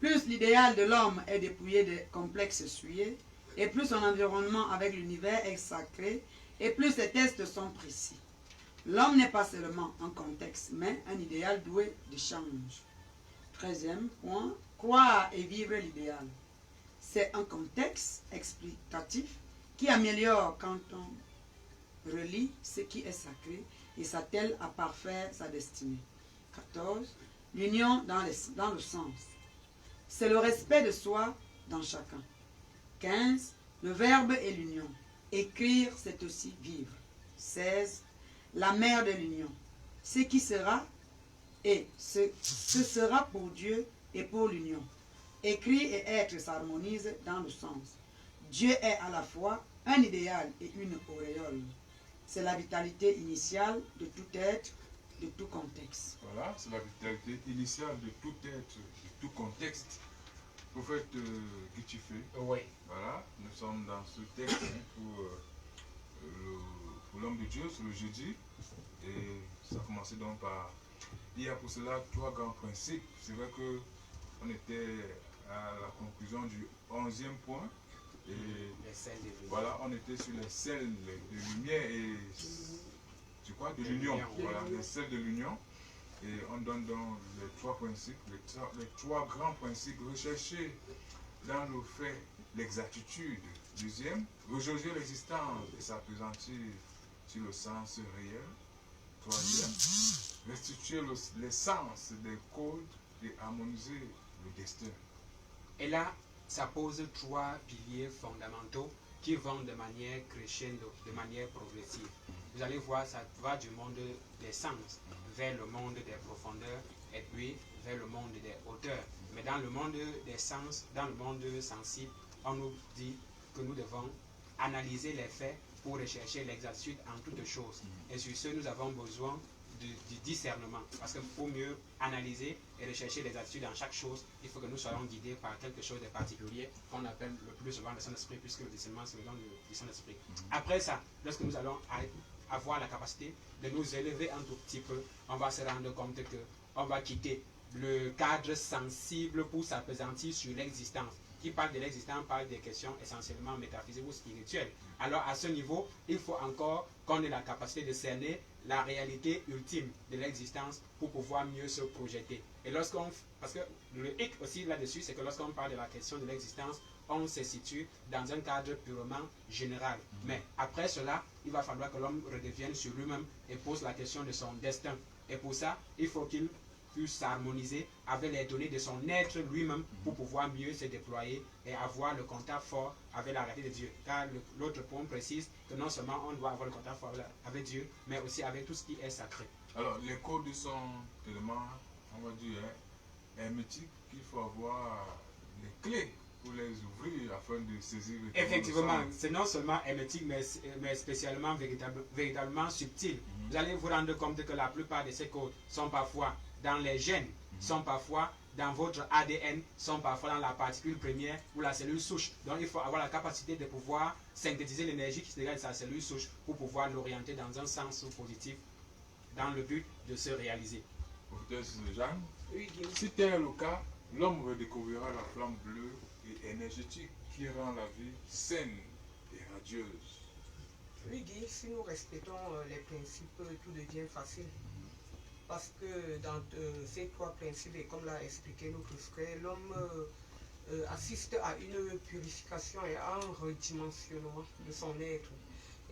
Plus l'idéal de l'homme est dépouillé des complexes souillés, et plus son environnement avec l'univers est sacré, et plus ses tests sont précis. L'homme n'est pas seulement un contexte, mais un idéal doué de change. 13e point, croire et vivre l'idéal. C'est un contexte explicatif qui améliore quand on relie ce qui est sacré et s'attelle à parfaire sa destinée. 14. L'union dans le sens. C'est le respect de soi dans chacun. 15. Le verbe et l'union. Écrire, c'est aussi vivre. 16. La mère de l'union. Ce qui sera et ce sera pour Dieu et pour l'union. Écrire et être s'harmonisent dans le sens. Dieu est à la fois un idéal et une auréole. C'est la vitalité initiale de tout être, de tout contexte. Voilà, c'est la vitalité initiale de tout être, de tout contexte. Prophète Gitifé. Oui. Voilà, nous sommes dans ce texte pour l'homme de Dieu, c'est le jeudi. Et ça a commencé donc par... Il y a pour cela 3 grands principes. C'est vrai qu'on était à la conclusion du 11e point. Et Les sels de lumière. voilà, on était sur les sels de lumière et tu crois de l'union. Voilà, les sels de l'union. Et on donne donc les 3 principes, les 3 grands principes. Rechercher dans le fait l'exactitude. 2e, rejauger l'existence et s'appesantir sur le sens réel. 3e, restituer l'essence des codes et harmoniser le destin. Et là, ça pose 3 piliers fondamentaux qui vont de manière crescendo, de manière progressive. Vous allez voir, ça va du monde des sens vers le monde des profondeurs et puis vers le monde des hauteurs. Mais dans le monde des sens, dans le monde sensible, on nous dit que nous devons analyser les faits pour rechercher l'exactitude en toutes choses. Et sur ce, nous avons besoin du discernement. Parce que pour mieux analyser et rechercher l'exactitude dans chaque chose, il faut que nous soyons guidés par quelque chose de particulier qu'on appelle le plus souvent le Saint-Esprit, puisque le discernement, c'est le don du Saint-Esprit. Après ça, lorsque nous allons avoir la capacité de nous élever un tout petit peu, on va se rendre compte qu'on va quitter le cadre sensible pour s'appesantir sur l'existence. Qui parle de l'existence parle des questions essentiellement métaphysiques ou spirituelles. Alors à ce niveau, il faut encore qu'on ait la capacité de cerner la réalité ultime de l'existence pour pouvoir mieux se projeter. Et parce que le hic aussi là-dessus, c'est que lorsqu'on parle de la question de l'existence, on se situe dans un cadre purement général. Mais après cela, il va falloir que l'homme redevienne sur lui-même et pose la question de son destin. Et pour ça, il faut qu'il puisse s'harmoniser avec les données de son être lui-même pour pouvoir mieux se déployer et avoir le contact fort avec la réalité de Dieu. Car l'autre point précise que non seulement on doit avoir le contact fort avec Dieu, mais aussi avec tout ce qui est sacré. Alors, les codes sont tellement, on va dire, hermétiques qu'il faut avoir les clés pour les ouvrir afin de saisir. Effectivement, c'est non seulement hermétique, mais spécialement véritablement subtil. Vous allez vous rendre compte que la plupart de ces codes sont parfois dans les gènes, sont parfois dans votre ADN, sont parfois dans la particule première ou la cellule souche. Donc il faut avoir la capacité de pouvoir synthétiser l'énergie qui se dégage de sa cellule souche pour pouvoir l'orienter dans un sens positif, dans le but de se réaliser. Professeur Jeanne, Oui, Guy. si tel est le cas, l'homme redécouvrira la flamme bleue et énergétique qui rend la vie saine et radieuse. Oui, Guy, si nous respectons les principes, tout devient facile. Parce que dans ces trois principes, et comme l'a expliqué notre frère, l'homme assiste à une purification et à un redimensionnement de son être.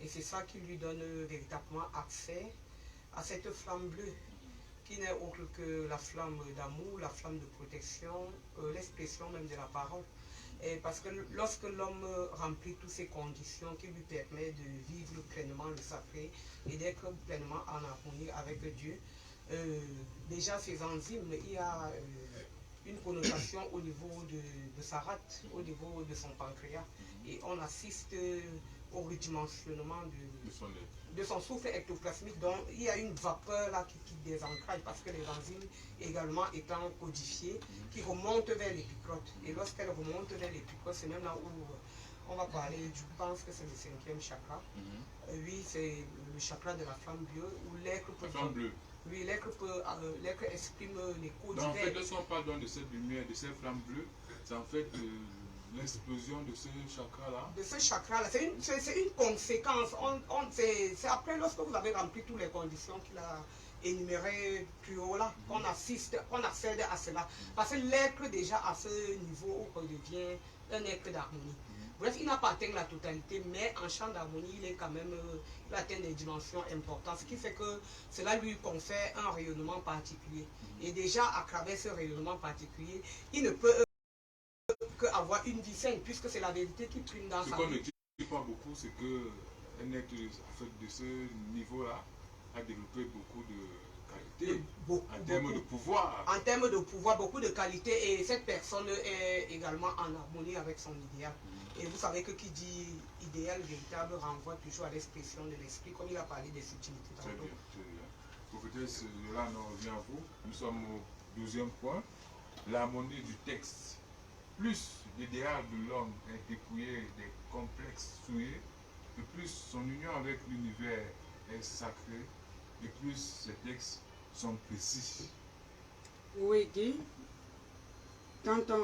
Et c'est ça qui lui donne véritablement accès à cette flamme bleue, qui n'est autre que la flamme d'amour, la flamme de protection, l'expression même de la parole. Et parce que lorsque l'homme remplit toutes ces conditions qui lui permettent de vivre pleinement le sacré et d'être pleinement en harmonie avec Dieu, déjà ces enzymes, il y a une connotation au niveau de sa rate, au niveau de son pancréas, et on assiste au redimensionnement de son souffle ectoplasmique. Donc il y a une vapeur là qui désancrage parce que les enzymes également étant codifiées, qui remontent vers l'épicrote. Et lorsqu'elles remontent vers l'épicrote, c'est même là où on va parler, je pense que c'est le 5e chakra. Oui, c'est le chakra de la flamme bleue, où l'être peut... La flamme bleue. Oui, l'être exprime les codes Donc en fait, divers. lorsqu'on parle donc de cette lumière, de cette flamme bleue, c'est en fait l'explosion de ce chakra-là. De ce chakra-là, c'est une conséquence. C'est après, lorsque vous avez rempli toutes les conditions qu'il a énumérées plus haut là, qu'on accède à cela. Parce que l'être déjà à ce niveau redevient un être d'harmonie. Bref, il n'a pas atteint la totalité, mais en champ d'harmonie, il est quand même, il atteint des dimensions importantes, ce qui fait que cela lui confère un rayonnement particulier. Et déjà, à travers ce rayonnement particulier, il ne peut qu'avoir une vie saine, puisque c'est la vérité qui prime dans sa vie. Ce qu'on ne dit pas beaucoup, c'est qu'un être de ce niveau-là a développé beaucoup de qualités, en termes de pouvoir. En termes de pouvoir, beaucoup de qualités, et cette personne est également en harmonie avec son idéal. Et vous savez que qui dit idéal véritable renvoie toujours à l'expression de l'esprit, comme il a parlé des subtilités tantôt. Très bien, très bien. Prophétesse Yolande, on revient à vous. Nous sommes au 12e point, l'harmonie du texte. Plus l'idéal de l'homme est dépouillé des complexes souillés, et plus son union avec l'univers est sacrée, et plus ces textes sont précis. Oui, Guy.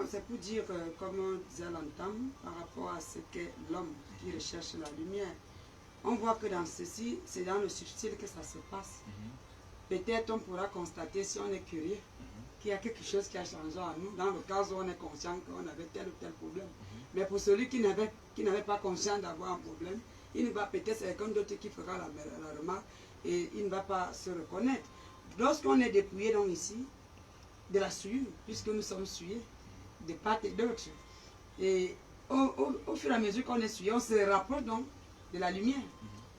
C'est pour dire, comme on disait à l'entame, par rapport à ce qu'est l'homme qui recherche la lumière, on voit que dans ceci, c'est dans le subtil que ça se passe. Peut-être on pourra constater, si on est curieux, qu'il y a quelque chose qui a changé en nous, dans le cas où on est conscient qu'on avait tel ou tel problème. Mais pour celui qui n'avait pas conscience d'avoir un problème, il ne va peut-être, c'est quelqu'un d'autre qui fera la remarque et il ne va pas se reconnaître. Lorsqu'on est dépouillé donc ici, de la souillure, puisque nous sommes souillés de part et d'autre. Et au fur et à mesure qu'on est souillé, on se rapproche donc de la lumière.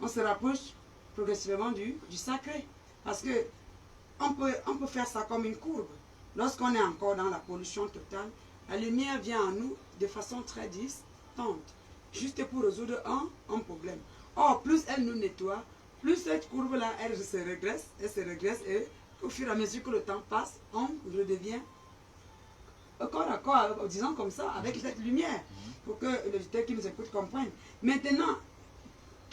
On se rapproche progressivement du sacré. Parce que on peut faire ça comme une courbe. Lorsqu'on est encore dans la pollution totale, la lumière vient à nous de façon très distante, juste pour résoudre un problème. Or, plus elle nous nettoie, plus cette courbe-là, elle se régresse, et au fur et à mesure que le temps passe, on redevient corps à corps, disons comme ça, avec cette lumière, pour que l'auditeur qui nous écoute comprenne. Maintenant,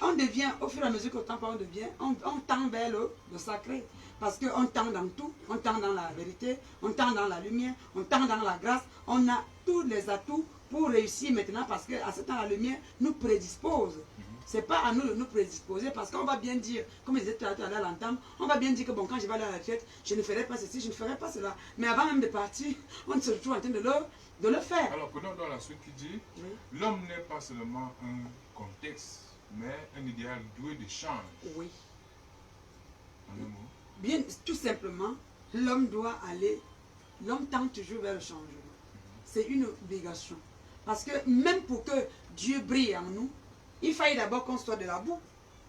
on devient, au fur et à mesure que le temps passe, on tend vers le sacré. Parce qu'on tend dans tout, on tend dans la vérité, on tend dans la lumière, on tend dans la grâce, on a tous les atouts pour réussir maintenant, parce qu'à ce temps, la lumière nous prédispose. Ce n'est pas à nous de nous prédisposer, parce qu'on va bien dire, comme je disais tout à l'heure à l'entame, on va bien dire que bon, quand je vais aller à la retraite, je ne ferai pas ceci, je ne ferai pas cela. Mais avant même de partir, on se retrouve en train de le faire. Alors, prenons dans la suite qui dit, l'homme n'est pas seulement un contexte, mais un idéal doué d'échange. Oui. En un mot. bien, tout simplement, l'homme doit aller, l'homme tend toujours vers le changement. C'est une obligation. Parce que même pour que Dieu brille en nous, il faille d'abord qu'on sorte de la boue.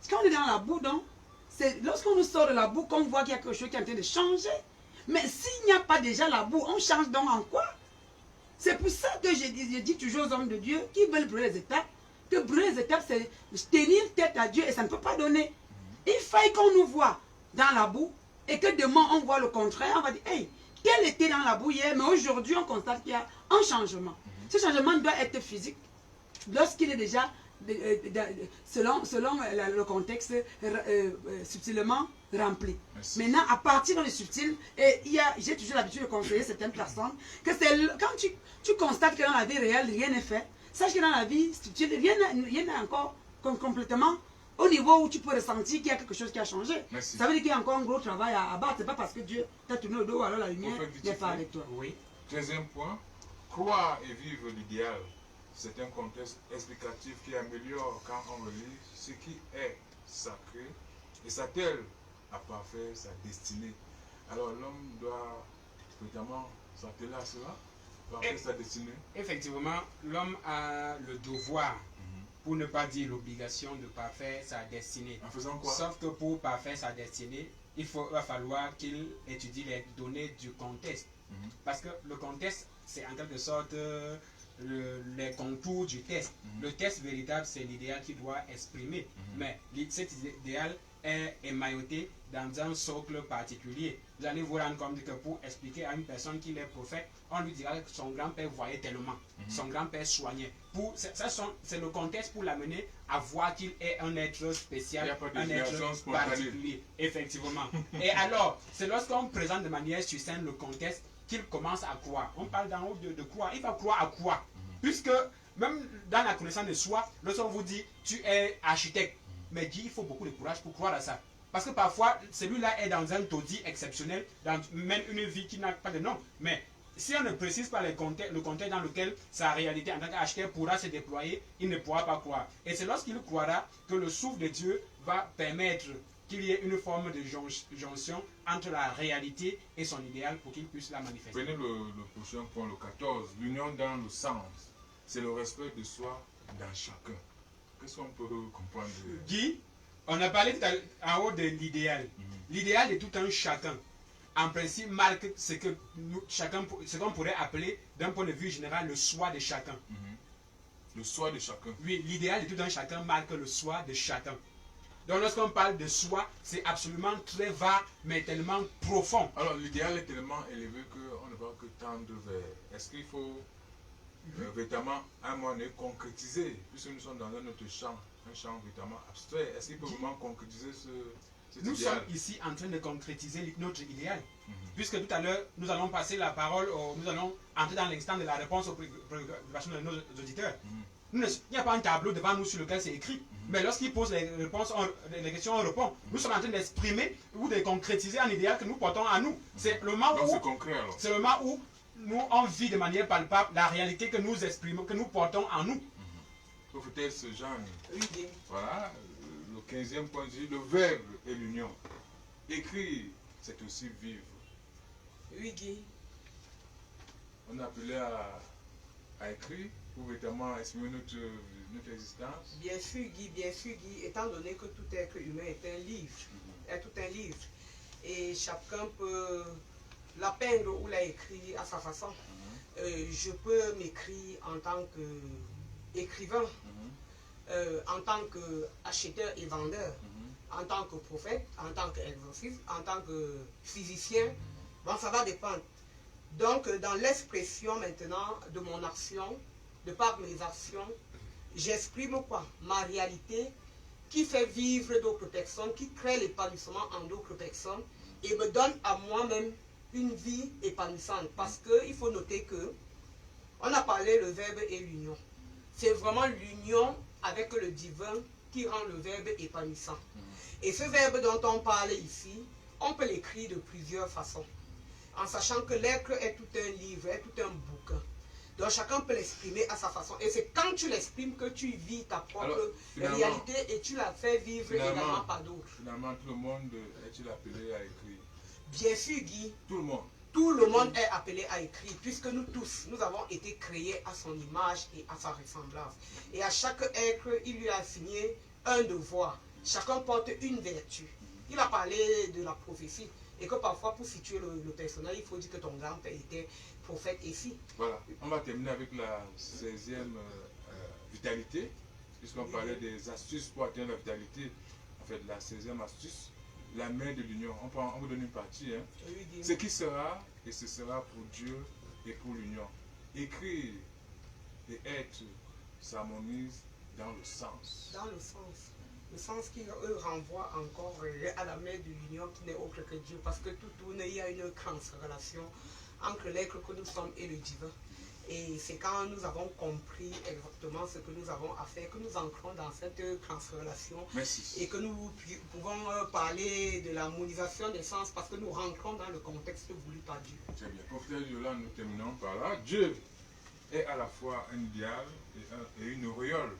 Parce qu'on est dans la boue, donc, c'est lorsqu'on nous sort de la boue qu'on voit qu'il y a quelque chose qui est en train de changer. Mais s'il n'y a pas déjà la boue, on change donc en quoi? C'est pour ça que je dis toujours aux hommes de Dieu qui veulent brûler les étapes, que brûler les étapes, c'est tenir tête à Dieu et ça ne peut pas donner. Il faille qu'on nous voit dans la boue et que demain on voit le contraire, on va dire, hey, quel était dans la boue hier, mais aujourd'hui on constate qu'il y a un changement. Ce changement doit être physique lorsqu'il est déjà, selon le contexte, subtilement rempli. Merci. Maintenant, à partir du subtil, j'ai toujours l'habitude de conseiller certaines personnes que c'est quand tu constates que dans la vie réelle, rien n'est fait, sache que dans la vie subtile, rien n'est encore complètement au niveau où tu peux ressentir qu'il y a quelque chose qui a changé. Merci. Ça veut dire qu'il y a encore un gros travail à abattre. C'est pas parce que Dieu t'a tourné le dos, alors la lumière Prophète n'est pas avec toi. Oui. 13e point, croire et vivre l'idéal. C'est un contexte explicatif qui améliore quand on relit ce qui est sacré et s'attelle à parfaire sa destinée. Alors l'homme doit notamment s'atteler à cela, parfaire sa destinée. Effectivement, l'homme a le devoir, pour ne pas dire l'obligation, de parfaire sa destinée. En faisant quoi? Sauf que pour parfaire sa destinée, va falloir qu'il étudie les données du contexte. Parce que le contexte, c'est en quelque sorte les contours du test. Le test véritable, c'est l'idéal qui doit exprimer. Mais cet idéal est émailloté dans un socle particulier. Vous allez vous rendre compte que pour expliquer à une personne qu'il est prophète, on lui dira que son grand-père voyait tellement, son grand-père soignait. C'est le contexte pour l'amener à voir qu'il est un être spécial, un être particulier. Effectivement. Et alors, c'est lorsqu'on présente de manière succincte le contexte qu'il commence à croire. On parle d'en haut de croire. Il va croire à quoi? Puisque même dans la connaissance de soi, lorsqu'on vous dit tu es architecte, mais il faut beaucoup de courage pour croire à ça. Parce que parfois, celui-là est dans un taudis exceptionnel, mène une vie qui n'a pas de nom. Mais si on ne précise pas le contexte dans lequel sa réalité en tant qu'architecte pourra se déployer, il ne pourra pas croire. Et c'est lorsqu'il croira que le souffle de Dieu va permettre qu'il y ait une forme de jonction entre la réalité et son idéal pour qu'il puisse la manifester. Prenez le prochain point, le 14. L'union dans le sens, c'est le respect de soi dans chacun. Qu'est-ce qu'on peut comprendre? Guy, on a parlé en haut de l'idéal. L'idéal de tout un chacun, en principe, marque ce que ce qu'on pourrait appeler, d'un point de vue général, le soi de chacun. Le soi de chacun. Oui, l'idéal de tout un chacun marque le soi de chacun. Donc lorsqu'on parle de soi, c'est absolument très vague, mais tellement profond. Alors l'idéal est tellement élevé qu'on ne va que tendre vers. Est-ce qu'il faut véritablement à un moment donné concrétiser, puisque nous sommes dans un autre champ, un champ véritablement abstrait, est-ce qu'il peut vraiment concrétiser cet Nous idéal? sommes ici en train de concrétiser notre idéal. Puisque tout à l'heure, nous allons passer la parole, nous allons entrer dans l'instant de la réponse aux préoccupations de nos auditeurs. Il n'y a pas un tableau devant nous sur lequel c'est écrit. Mais lorsqu'ils posent les questions, on répond. Nous sommes en train d'exprimer ou de concrétiser un idéal que nous portons à nous. C'est le moment Donc où, c'est concret alors. c'est le moment où nous, on vit de manière palpable la réalité que nous exprimons, que nous portons en nous. Prophétesse Jeanne, Oui, bien. voilà, le 15e point dit, le verbe est l'union. Écrire, c'est aussi vivre. Oui, Guy. On a appelé à écrire pour véritablement exprimer notre existence. Bien sûr, Guy, étant donné que tout être humain est un livre, est tout un livre, et chacun peut la peindre ou la écrire à sa façon. Je peux m'écrire en tant qu'écrivain, en tant qu'acheteur et vendeur, en tant que prophète, en tant qu'exorciste, en tant que physicien. Bon, ça va dépendre. Donc, dans l'expression maintenant de mon action, de par mes actions, j'exprime quoi? Ma réalité qui fait vivre d'autres personnes, qui crée l'épanouissement en d'autres personnes et me donne à moi-même une vie épanouissante. Parce qu'il faut noter que on a parlé le verbe et l'union. C'est vraiment l'union avec le divin qui rend le verbe épanouissant. Et ce verbe dont on parle ici, on peut l'écrire de plusieurs façons. En sachant que l'être est tout un livre, est tout un bouquin. Donc chacun peut l'exprimer à sa façon. Et c'est quand tu l'exprimes que tu vis ta propre réalité et tu la fais vivre également par d'autres. Finalement, tout le monde est-il appelé à écrire? Bien sûr, Guy. Tout le monde. Tout le monde est appelé à écrire, puisque nous tous, nous avons été créés à son image et à sa ressemblance. Et à chaque être, il lui a assigné un devoir. Chacun porte une vertu. Il a parlé de la prophétie. Et que parfois, pour situer le personnage, il faut dire que ton grand-père était prophète ici. Voilà. On va terminer avec la 16e vitalité, puisqu'on parlait des astuces pour atteindre la vitalité. En fait, la 16e astuce, la main de l'union. On vous donne une partie. Hein. Ce qui sera, et ce sera pour Dieu et pour l'union. Écrire et être s'harmonise dans le sens. Dans le sens. Le sens qui renvoie encore à la main de l'union qui n'est autre que Dieu. Parce que tout tourne, il y a une transrelation entre l'être que nous sommes et le divin. Et c'est quand nous avons compris exactement ce que nous avons à faire, que nous entrons dans cette transrelation. Merci. Et que nous pouvons parler de l'harmonisation des sens parce que nous rentrons dans le contexte voulu par Dieu. Très bien. Professeur Yola, nous terminons par là. Dieu est à la fois un idéal et une auréole.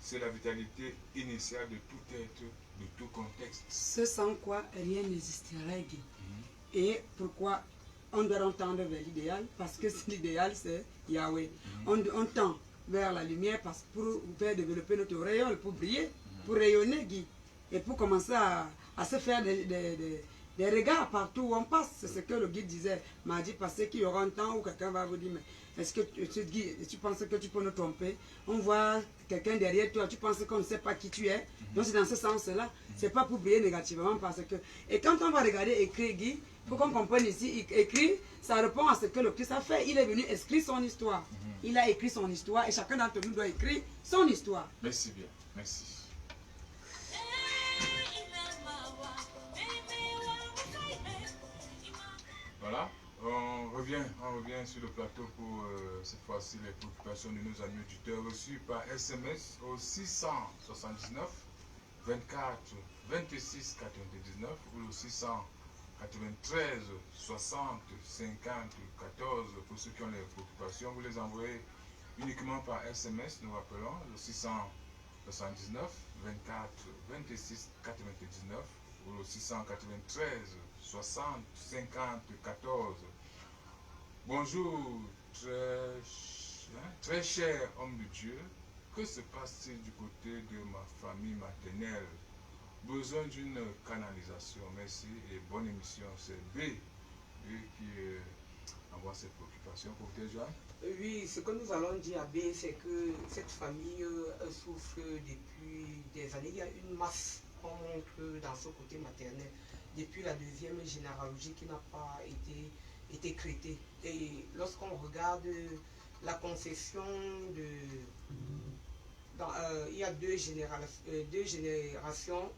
C'est la vitalité initiale de tout être, de tout contexte. Ce sans quoi rien n'existerait. Et pourquoi on doit entendre vers l'idéal? Parce que l'idéal, c'est Yahweh. On tend vers la lumière parce que pour faire développer notre auréole, pour briller, pour rayonner, Guy. Et pour commencer à se faire des regards partout où on passe. C'est ce que le guide disait, m'a dit passé qu'il y aura un temps où quelqu'un va vous dire, mais est-ce que tu penses que tu peux nous tromper? On voit quelqu'un derrière toi, tu penses qu'on ne sait pas qui tu es. Donc c'est dans ce sens-là. C'est pas pour briller négativement parce que... Et quand on va regarder écrit, Guy, il faut qu'on comprenne ici, écrit, ça répond à ce que le Christ a fait. Il est venu écrire son histoire. Il a écrit son histoire et chacun d'entre nous doit écrire son histoire. Merci bien. Merci. Voilà, on revient sur le plateau pour cette fois-ci les préoccupations de nos amis auditeurs reçus par SMS au 679 24 26 99 ou au 693 60 50 14 pour ceux qui ont les préoccupations. Vous les envoyez uniquement par SMS, nous rappelons, le 679 24 26 99 ou le 693 60 50 14. Bonjour, très cher homme de Dieu. Que se passe-t-il du côté de ma famille maternelle? Besoin d'une canalisation. Merci et bonne émission. C'est B qui envoie ses préoccupations. Pour Joanne? Oui, ce que nous allons dire à B, c'est que cette famille souffre depuis des années. Il y a une masse qu'on montre dans ce côté maternel depuis la deuxième généalogie qui n'a pas été traitée. Et lorsqu'on regarde la concession de... il y a deux générations,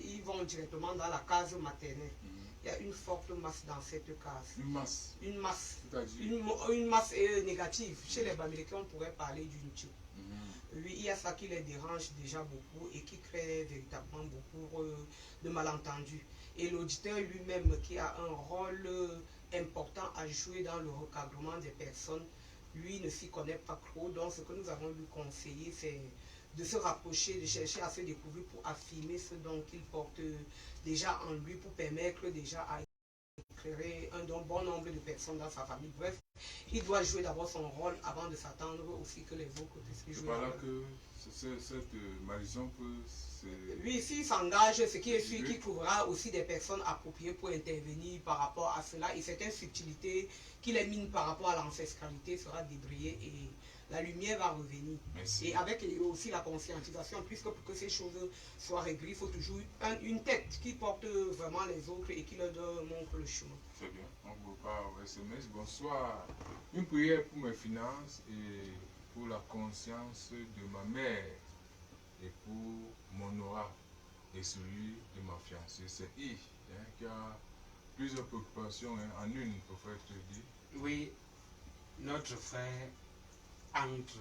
ils vont directement dans la case maternelle. Il y a une forte masse dans cette case. Une masse. Une masse. Une masse négative. Chez les Bamilekis, on pourrait parler d'une tue. Oui, il y a ça qui les dérange déjà beaucoup et qui crée véritablement beaucoup de malentendus. Et l'auditeur lui-même qui a un rôle important à jouer dans le recadrement des personnes, lui ne s'y connaît pas trop. Donc ce que nous avons lui conseillé, c'est de se rapprocher, de chercher à se découvrir pour affirmer ce dont il porte déjà en lui, pour permettre déjà à éclairer un bon nombre de personnes dans sa famille. Bref, il doit jouer d'abord son rôle avant de s'attendre aussi que les autres puissent jouer. Voilà que cette malédiction peut... Oui, s'il s'engage, ce qui est sûr, qu'il trouvera aussi des personnes appropriées pour intervenir par rapport à cela. Et certaines subtilités qu'il émine par rapport à l'ancestralité sera débrayée et la lumière va revenir. Merci. Et avec aussi la conscientisation, puisque pour que ces choses soient réglées, il faut toujours une tête qui porte vraiment les autres et qui leur montre le chemin. Très bien. On vous parle au SMS. Bonsoir. Une prière pour mes finances et pour la conscience de ma mère et pour mon aura et celui de ma fiancée. C'est I qui a plusieurs préoccupations en une, prophète dit. Oui, notre frère entre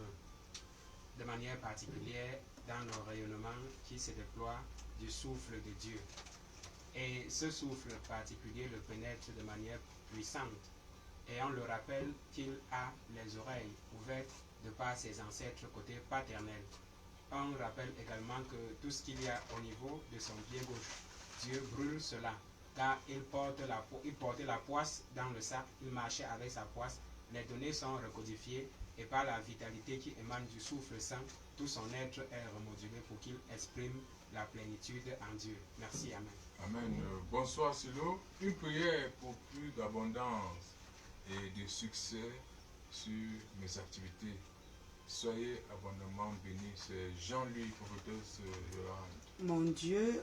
de manière particulière dans le rayonnement qui se déploie du souffle de Dieu. Et ce souffle particulier le pénètre de manière puissante. et on le rappelle qu'il a les oreilles ouvertes de par ses ancêtres côté paternel. On rappelle également que tout ce qu'il y a au niveau de son pied gauche, Dieu brûle cela, car il portait la poisse dans le sac, il marchait avec sa poisse, les données sont recodifiées et par la vitalité qui émane du souffle saint, tout son être est remodulé pour qu'il exprime la plénitude en Dieu. Merci, Amen. Amen. Bonsoir Silo. Une prière pour plus d'abondance et de succès sur mes activités. Soyez abondamment bénis. C'est Jean-Louis, prophétesse Yolande. Mon Dieu,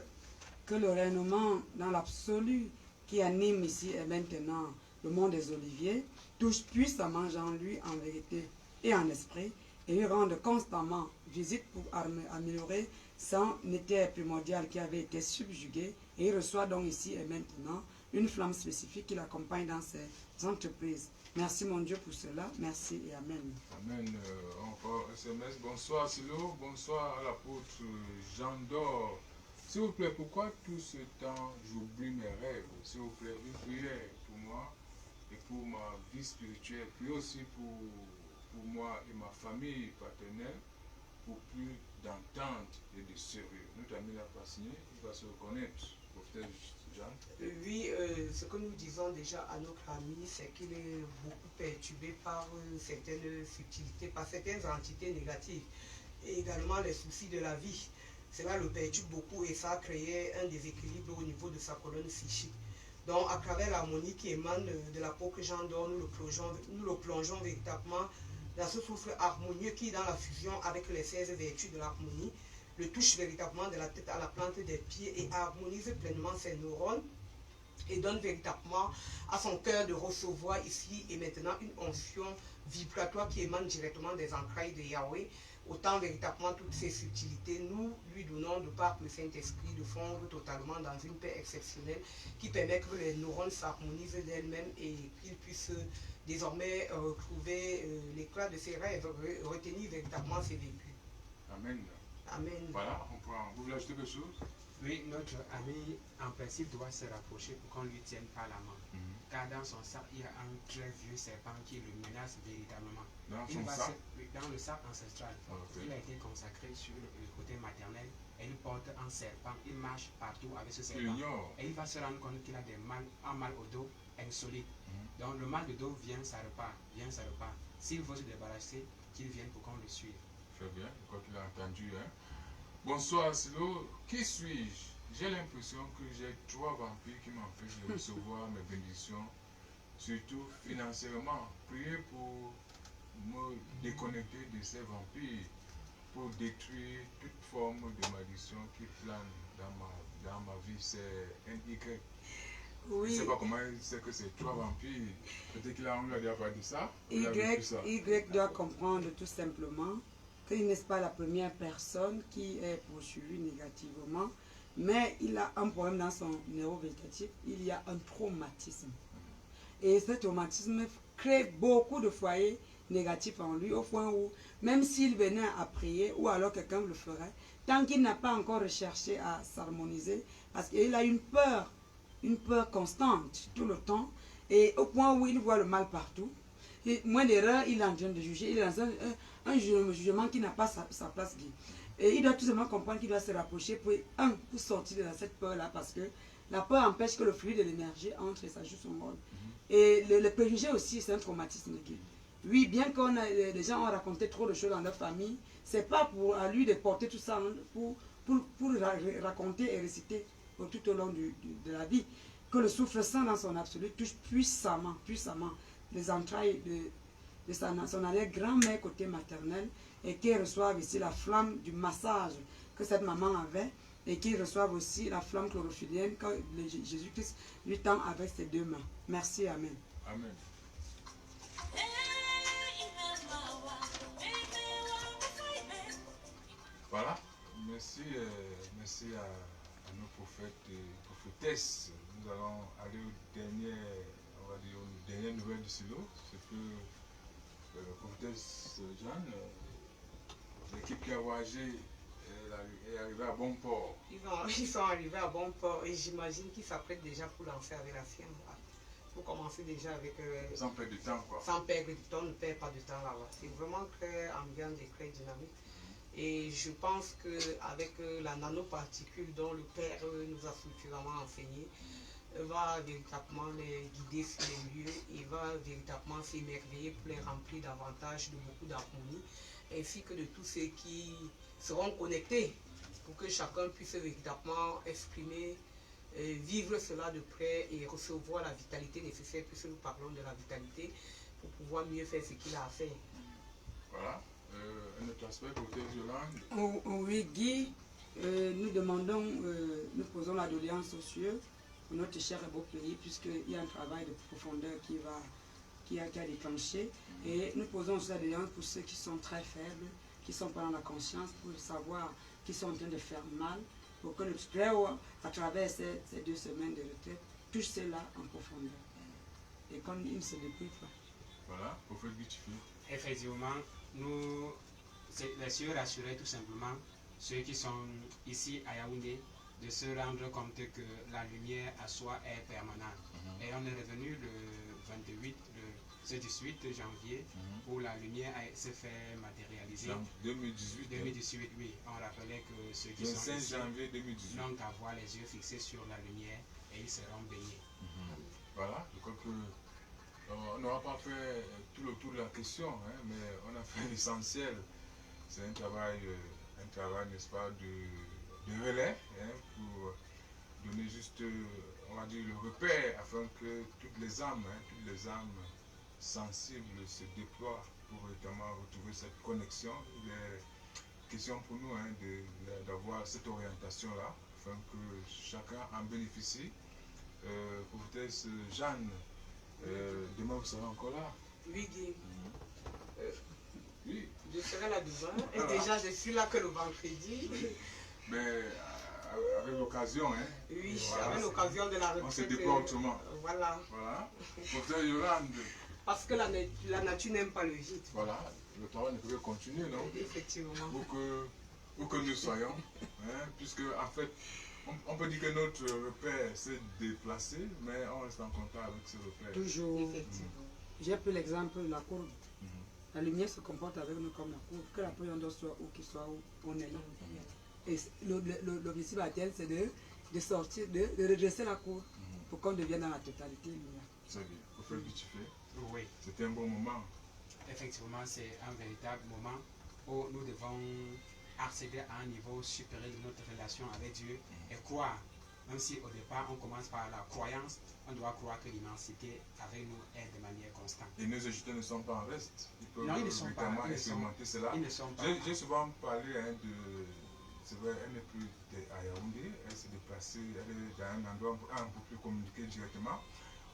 que le rayonnement dans l'absolu qui anime ici et maintenant le monde des Oliviers touche puissamment Jean-Louis en vérité et en esprit et lui rende constamment visite pour améliorer son état primordial qui avait été subjugué et il reçoit donc ici et maintenant une flamme spécifique qui l'accompagne dans ses entreprises. Merci mon Dieu pour cela. Merci et Amen. Amen. Encore SMS. Bonsoir Silo. Bonsoir à l'apôtre Jean d'Or. S'il vous plaît, pourquoi tout ce temps j'oublie mes rêves? S'il vous plaît, une prière pour moi et pour ma vie spirituelle. Puis aussi pour moi et ma famille paternelle, pour plus d'entente et de sérieux. Notre ami l'a pas signé, il va se reconnaître. Prophétesse Jean. Oui, ce que nous disons déjà à notre ami, c'est qu'il est beaucoup perturbé par certaines subtilités, par certaines entités négatives et également les soucis de la vie. Cela le perturbe beaucoup et ça a créé un déséquilibre au niveau de sa colonne psychique. Donc, à travers l'harmonie qui émane de l'apôtre Jean d'Or, nous le plongeons véritablement dans ce souffle harmonieux qui, dans la fusion avec les 16 vertus de l'harmonie, le touche véritablement de la tête à la plante des pieds et harmonise pleinement ses neurones et donne véritablement à son cœur de recevoir ici et maintenant une onction vibratoire qui émane directement des entrailles de Yahweh. Autant véritablement toutes ces subtilités, nous lui donnons de par le Saint-Esprit de fondre totalement dans une paix exceptionnelle qui permet que les neurones s'harmonisent d'elles-mêmes et qu'ils puissent désormais retrouver l'éclat de ses rêves, retenir véritablement ses vécus. Amen. Amen. Voilà, vous voulez ajouter quelque chose? Oui, notre ami en principe doit se rapprocher pour qu'on lui tienne par la main. Car dans son sac, il y a un très vieux serpent qui le menace véritablement. Dans son sac? Dans le sac ancestral. Okay. Il a été consacré sur le côté maternel et il porte un serpent. Il marche partout avec ce serpent. Et il va se rendre compte qu'il a un mal au dos insolite. Donc le mal de dos vient, ça repart. S'il veut se débarrasser, qu'il vienne pour qu'on le suive. Très bien, je crois qu'il a entendu. Hein? Bonsoir Silo, qui suis-je? J'ai l'impression que j'ai 3 vampires qui m'empêchent de recevoir mes bénédictions, surtout financièrement. Priez pour me déconnecter de ces vampires, pour détruire toute forme de malédiction qui plane dans ma vie. C'est un Y. Oui. Je ne sais pas comment il sait que c'est 3 vampires. Peut-être qu'il a déjà pas dit ça. Y doit comprendre tout simplement qu'il n'est pas la première personne qui est poursuivie négativement, mais il a un problème dans son neurovégétatif, il y a un traumatisme. Et ce traumatisme crée beaucoup de foyers négatifs en lui, au point où, même s'il venait à prier, ou alors quelqu'un le ferait, tant qu'il n'a pas encore recherché à s'harmoniser, parce qu'il a une peur constante tout le temps, et au point où il voit le mal partout, et moins d'erreurs, il est en train de juger, il est dans un jugement qui n'a pas sa place. Et il doit tout simplement comprendre qu'il doit se rapprocher pour sortir de cette peur-là, parce que la peur empêche que le flux de l'énergie entre et ça joue son rôle. Et le préjugé aussi, c'est un traumatisme. Oui, bien que les gens ont raconté trop de choses dans leur famille, c'est pas pour à lui de porter tout ça, pour raconter et réciter tout au long de la vie, que le souffle saint dans son absolu touche puissamment les entrailles de son arrière-grand-mère côté maternel, et qu'ils reçoivent ici la flamme du massage que cette maman avait, et qu'ils reçoivent aussi la flamme chlorophyllienne que Jésus-Christ lui tend avec ses 2 mains. Merci, Amen. Amen. Voilà, merci à nos prophètes et prophétesses. Nous allons aller aux dernières nouvelles du silo. C'est que prophétesse Jeanne, l'équipe qui a voyagé est arrivée à bon port. Ils sont arrivés à bon port et j'imagine qu'ils s'apprêtent déjà pour lancer avec la sienne. faut commencer déjà avec... sans perdre de temps, quoi. Sans perdre de temps, ne perd pas de temps là-bas. C'est vraiment très ambiant et très dynamique. Et je pense qu'avec la nanoparticule dont le père nous a suffisamment enseigné, va véritablement les guider sur les lieux et va véritablement s'émerveiller pour les remplir davantage de beaucoup d'harmonie, ainsi que de tous ceux qui seront connectés pour que chacun puisse véritablement exprimer, vivre cela de près et recevoir la vitalité nécessaire, puisque nous parlons de la vitalité, pour pouvoir mieux faire ce qu'il a à faire. Voilà. Un autre aspect, côté Yolande. Oui, Guy, nous demandons, nous posons la doléance aux cieux pour notre cher et beau pays, puisqu'il y a un travail de profondeur qui a déclenché. Et nous posons aussi la doléance pour ceux qui sont très faibles, qui sont pas dans la conscience, pour savoir qu'ils sont en train de faire mal, pour que le Très-Haut, à travers ces 2 semaines de retraite, touche cela en profondeur. Et qu'on ne se dépouille pas. Voilà, au fait, Effectivement, nous, les cieux rassuraient tout simplement ceux qui sont ici à Yaoundé de se rendre compte que la lumière à soi est permanente. Et on est revenu le 28, ce 18 janvier, où la lumière s'est fait matérialiser. 2018, oui. On rappelait que ceux qui sont ici janvier 2018 n'ont qu'à avoir les yeux fixés sur la lumière et ils seront baignés. Voilà, je crois que on n'aura pas fait tout le tour de la question, hein, mais on a fait l'essentiel. C'est un travail, n'est-ce pas, de relais, hein, pour donner juste, on va dire, le repère afin que toutes les âmes sensibles se déploient pour évidemment retrouver cette connexion. Il est question pour nous, hein, d'avoir cette orientation-là, afin que chacun en bénéficie. Prophétesse Jeanne, demain vous serez encore là? Oui, Guy. Oui. Je serai là demain. Et déjà, je suis là que le vendredi. Mais avec l'occasion, hein? Oui, voilà, avec l'occasion de la retraite. On se déploie autrement. Voilà. Voilà. Professeur Yolande. Parce que la nature n'aime pas le vide. Voilà. Le travail ne peut que continuer, non? Effectivement. Où que nous soyons, hein, puisque en fait, on peut dire que notre repère s'est déplacé, mais on reste en contact avec ce repère. Toujours. Effectivement. J'ai pris l'exemple de la courbe. La lumière se comporte avec nous comme la courbe. Que la première soit où qu'il soit où on est là. Et l'objectif à terme, c'est de sortir, de redresser la courbe pour qu'on devienne dans la totalité lumière. C'est bien. Au fait que tu fais. Oui. C'était un bon moment. Effectivement, c'est un véritable moment où nous devons accéder à un niveau supérieur de notre relation avec Dieu et croire. Même si au départ on commence par la croyance, on doit croire que l'immensité avec nous est de manière constante. Et nos Égyptiens ne sont pas en reste. Ils peuvent Non, ils ne sont pas. expérimenter cela. Ils ne sont pas. J'ai souvent parlé, hein, de... C'est vrai, elle n'est plus à Yaoundé, elle s'est déplacée, elle est dans un endroit où on peut plus communiquer directement.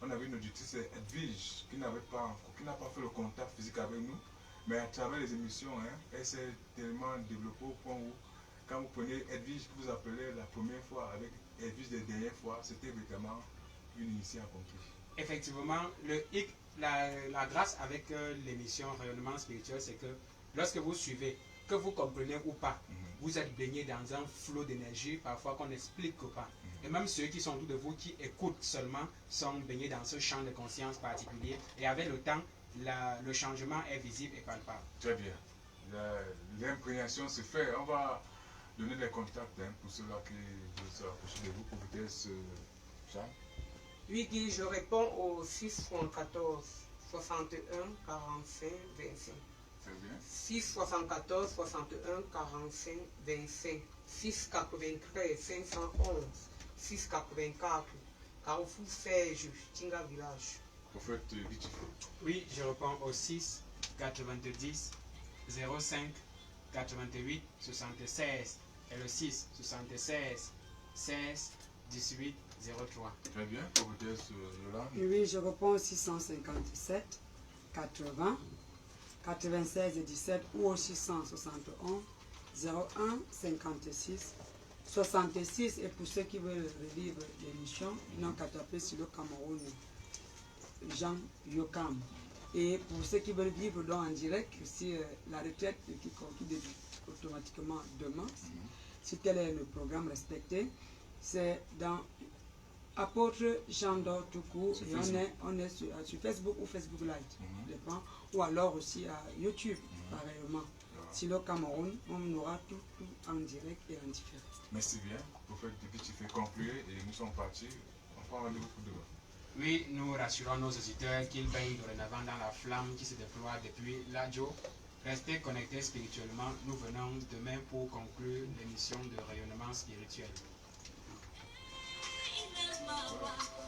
On avait une auditrice, Edwige, qui n'a pas fait le contact physique avec nous, mais à travers les émissions, hein, elle s'est tellement développée au point où, quand vous prenez Edwige, que vous appelez la première fois avec Edwige des dernières fois, c'était vraiment une initiée accomplie. Effectivement, la grâce avec l'émission Rayonnement spirituel, c'est que lorsque vous suivez, que vous comprenez ou pas, vous êtes baigné dans un flot d'énergie, parfois qu'on n'explique pas. Et même ceux qui sont autour de vous, qui écoutent seulement, sont baignés dans ce champ de conscience particulier. Et avec le temps, le changement est visible et palpable. Très bien. L'imprégnation se fait. On va donner les contacts, hein, pour ceux-là qui veulent se rapprocher de vous, pour vous dire Jeanne. Oui, Guy, je réponds au 674 61 45 25. Très bien. 674 61 45 25. 693 511 684 Carrefour Serge, Tinga Village. Prophète Vitif. Oui, je réponds au 6 90 05 88 76 et le 6 76 16 18 03. Très bien. Prophétesse Yolande. Oui, je réponds au 657 80 96 et 17 ou au 671 01 56 66. Et pour ceux qui veulent revivre l'émission, ils n'ont qu'à taper sur le Cameroun Jean Yokam. Et pour ceux qui veulent vivre donc en direct, si la retraite qui débute automatiquement demain, si tel est le programme respecté, c'est dans Apôtre Jean d'Or tout court, Sur et Facebook. on est sur Facebook ou Facebook Live, Mhm. dépend, ou alors aussi à YouTube, pareillement. Voilà. Si le Cameroun, on aura tout en direct et en différé. Merci bien. Prophète Diki, tu fais conclure et nous sommes partis. On prend rendez-vous pour demain. Oui, nous rassurons nos auditeurs qu'ils baignent dorénavant dans la flamme qui se déploie depuis l'Adjo. Restez connectés spirituellement. Nous venons demain pour conclure l'émission de rayonnement spirituel. Voilà.